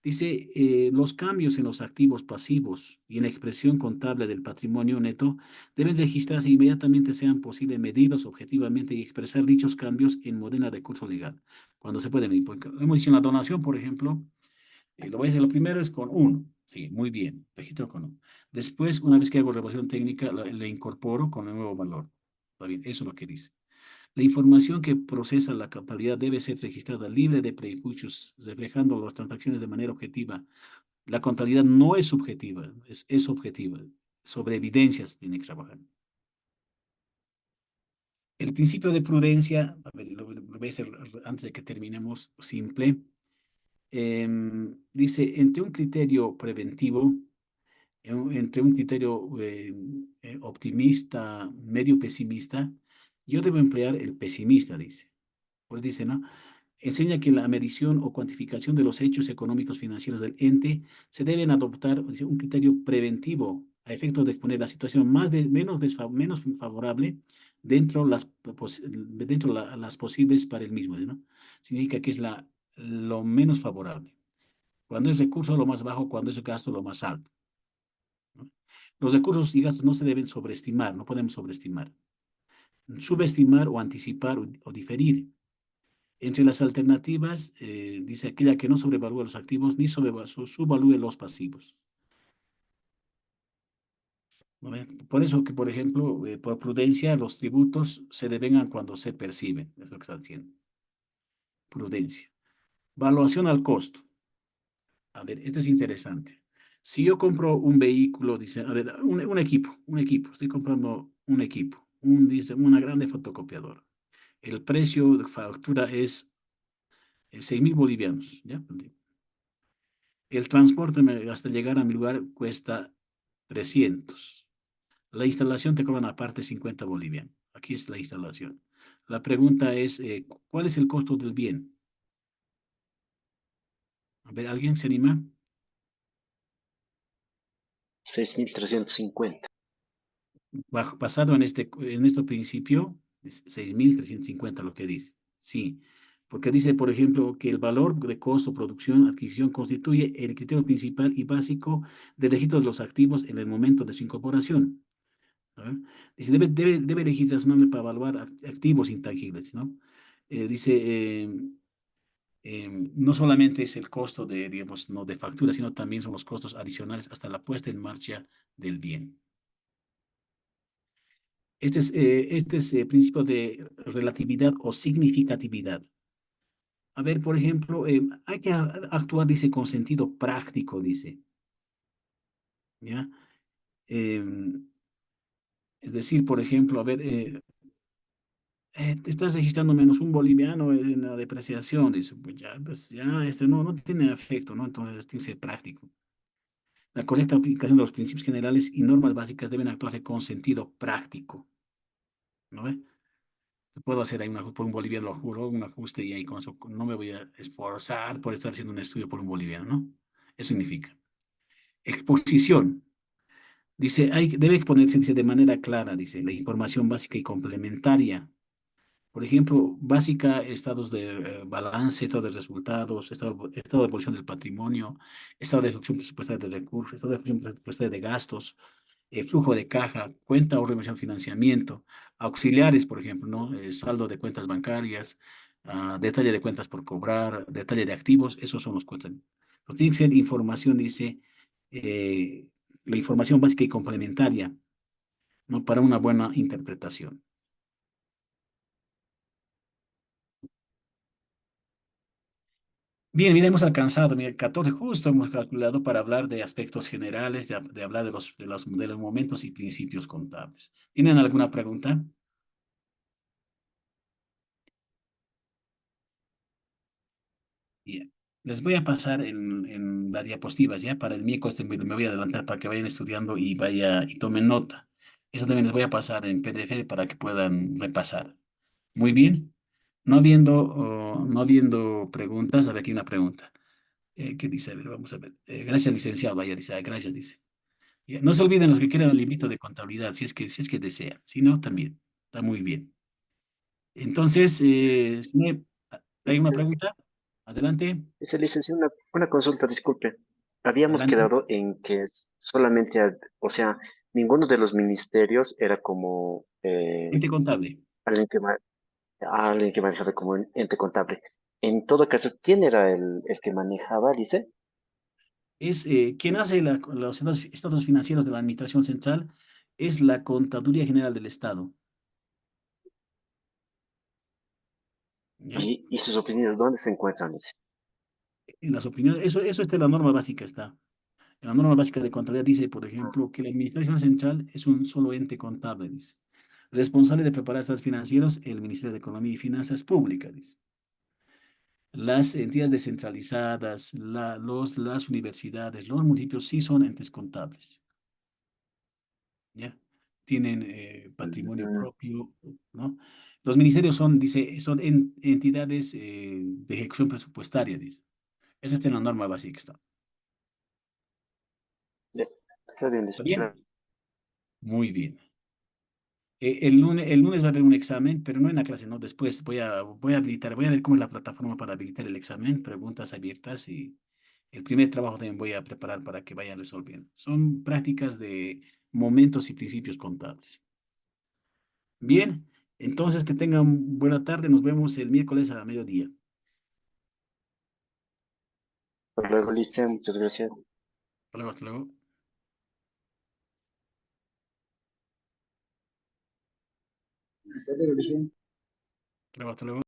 Dice, los cambios en los activos pasivos y en la expresión contable del patrimonio neto deben registrarse inmediatamente sean posible medirlos objetivamente y expresar dichos cambios en moneda de curso legal, cuando se puede medir. Porque hemos dicho en la donación, por ejemplo, lo voy a decir, lo primero es con 1. Sí, muy bien, registro con 1. Después, una vez que hago revisión técnica, le incorporo con el nuevo valor. Está bien, eso es lo que dice. La información que procesa la contabilidad debe ser registrada libre de prejuicios, reflejando las transacciones de manera objetiva. La contabilidad no es subjetiva, es objetiva. Sobre evidencias tiene que trabajar. El principio de prudencia, a ver, lo voy a hacer antes de que terminemos, simple. Dice, entre un criterio preventivo, entre un criterio optimista, medio pesimista, yo debo emplear el pesimista, dice. Pues dice, ¿no? Enseña que la medición o cuantificación de los hechos económicos financieros del ente se deben adoptar dice, un criterio preventivo a efectos de exponer la situación menos favorable dentro las posibles para el mismo, ¿no? Significa que es lo menos favorable. Cuando es recurso, lo más bajo, cuando es gasto, lo más alto, ¿no? Los recursos y gastos no se deben sobreestimar, no podemos sobreestimar, subestimar o anticipar o diferir. Entre las alternativas, dice aquella que no sobrevalúa los activos ni subvalúe los pasivos. ¿No ven? Por eso que, por ejemplo, por prudencia, los tributos se devengan cuando se perciben. Es lo que está diciendo. Prudencia. Valuación al costo. A ver, esto es interesante. Si yo compro un vehículo, dice, a ver, un equipo, estoy comprando un equipo, dice, una grande fotocopiadora. El precio de factura es 6.000 bolivianos, ¿ya? El transporte hasta llegar a mi lugar cuesta 300. La instalación te cobran aparte 50 bolivianos. Aquí es la instalación. La pregunta es, ¿cuál es el costo del bien? A ver, ¿alguien se anima? 6.350. Basado en este principio, es 6.350 lo que dice. Sí, porque dice, por ejemplo, que el valor de costo, producción, adquisición constituye el criterio principal y básico del registro de los activos en el momento de su incorporación. ¿No? Dice, debe elegir razonable para evaluar activos intangibles, ¿no? Dice, no solamente es el costo digamos, no de factura, sino también son los costos adicionales hasta la puesta en marcha del bien. Este es el principio de relatividad o significatividad. A ver, por ejemplo, hay que actuar, dice, con sentido práctico, dice. ¿Ya? Es decir, por ejemplo, a ver, te estás registrando menos un boliviano en la depreciación, dice, pues ya, no tiene efecto, ¿no? Entonces, tiene que ser práctico. La correcta aplicación de los principios generales y normas básicas deben actuarse con sentido práctico, ¿no ve? Puedo hacer ahí por un boliviano, lo juro, un ajuste y ahí con eso no me voy a esforzar por estar haciendo un estudio por un boliviano, ¿no? Eso significa. Exposición. Dice, debe exponerse, dice, de manera clara, dice, la información básica y complementaria. Por ejemplo, básica, estados de balance, estado de resultados, estado de evolución del patrimonio, estado de ejecución presupuestaria de recursos, estado de ejecución presupuestaria de gastos, flujo de caja, cuenta o remisión financiamiento, auxiliares, por ejemplo, ¿no? Saldo de cuentas bancarias, detalle de cuentas por cobrar, detalle de activos, esos son los cuentas. Pues tiene que ser información, dice, eh, la información básica y complementaria, ¿no? Para una buena interpretación. Bien, mira, hemos alcanzado, mira, 14 justo hemos calculado para hablar de aspectos generales, de hablar de los momentos y principios contables. ¿Tienen alguna pregunta? Bien. Les voy a pasar en las diapositivas, ¿ya? Para el miércoles me voy a adelantar para que vayan estudiando y tomen nota. Eso también les voy a pasar en PDF para que puedan repasar. Muy bien. No habiendo preguntas, a ver aquí una pregunta. ¿Qué dice? A ver, vamos a ver. Gracias, licenciado. Vaya, dice. Gracias, dice. Ya, no se olviden los que quieran el librito de contabilidad, si es que desean. Si no, también. Está muy bien. Entonces, ¿hay una pregunta? Adelante, Dice, licenciado, una consulta, disculpe. Habíamos adelante. quedado en que solamente, o sea, ninguno de los ministerios era como Ente contable. alguien que, alguien que manejaba como un ente contable. En todo caso, ¿quién era el que manejaba, dice? Es quien hace los estados financieros de la Administración Central es la Contaduría General del Estado. ¿Ya? Y sus opiniones, ¿dónde se encuentran? Dice. Y las opiniones, eso está en la norma básica, está. En la norma básica de contabilidad dice, por ejemplo, que la Administración Central es un solo ente contable, dice. Responsable de preparar estados financieros, el Ministerio de Economía y Finanzas Públicas, dice. Las entidades descentralizadas, las universidades, los municipios sí son entes contables, ¿ya? Tienen patrimonio Mm, propio, ¿no? Los ministerios dice, son entidades de ejecución presupuestaria, dice. Eso está en la norma básica. ya, está bien, ¿Está dice, bien? claro. Muy bien. El lunes va a haber un examen, pero no en la clase, no. Después voy a habilitar, voy a ver cómo es la plataforma para habilitar el examen, preguntas abiertas y el primer trabajo también voy a preparar para que vayan resolviendo. Son prácticas de momentos y principios contables. Bien, entonces que tengan buena tarde. Nos vemos el miércoles a mediodía. Hasta luego, Lice, muchas gracias. Hasta luego, hasta luego. ¿En serio, Vicente? Hasta luego, hasta luego.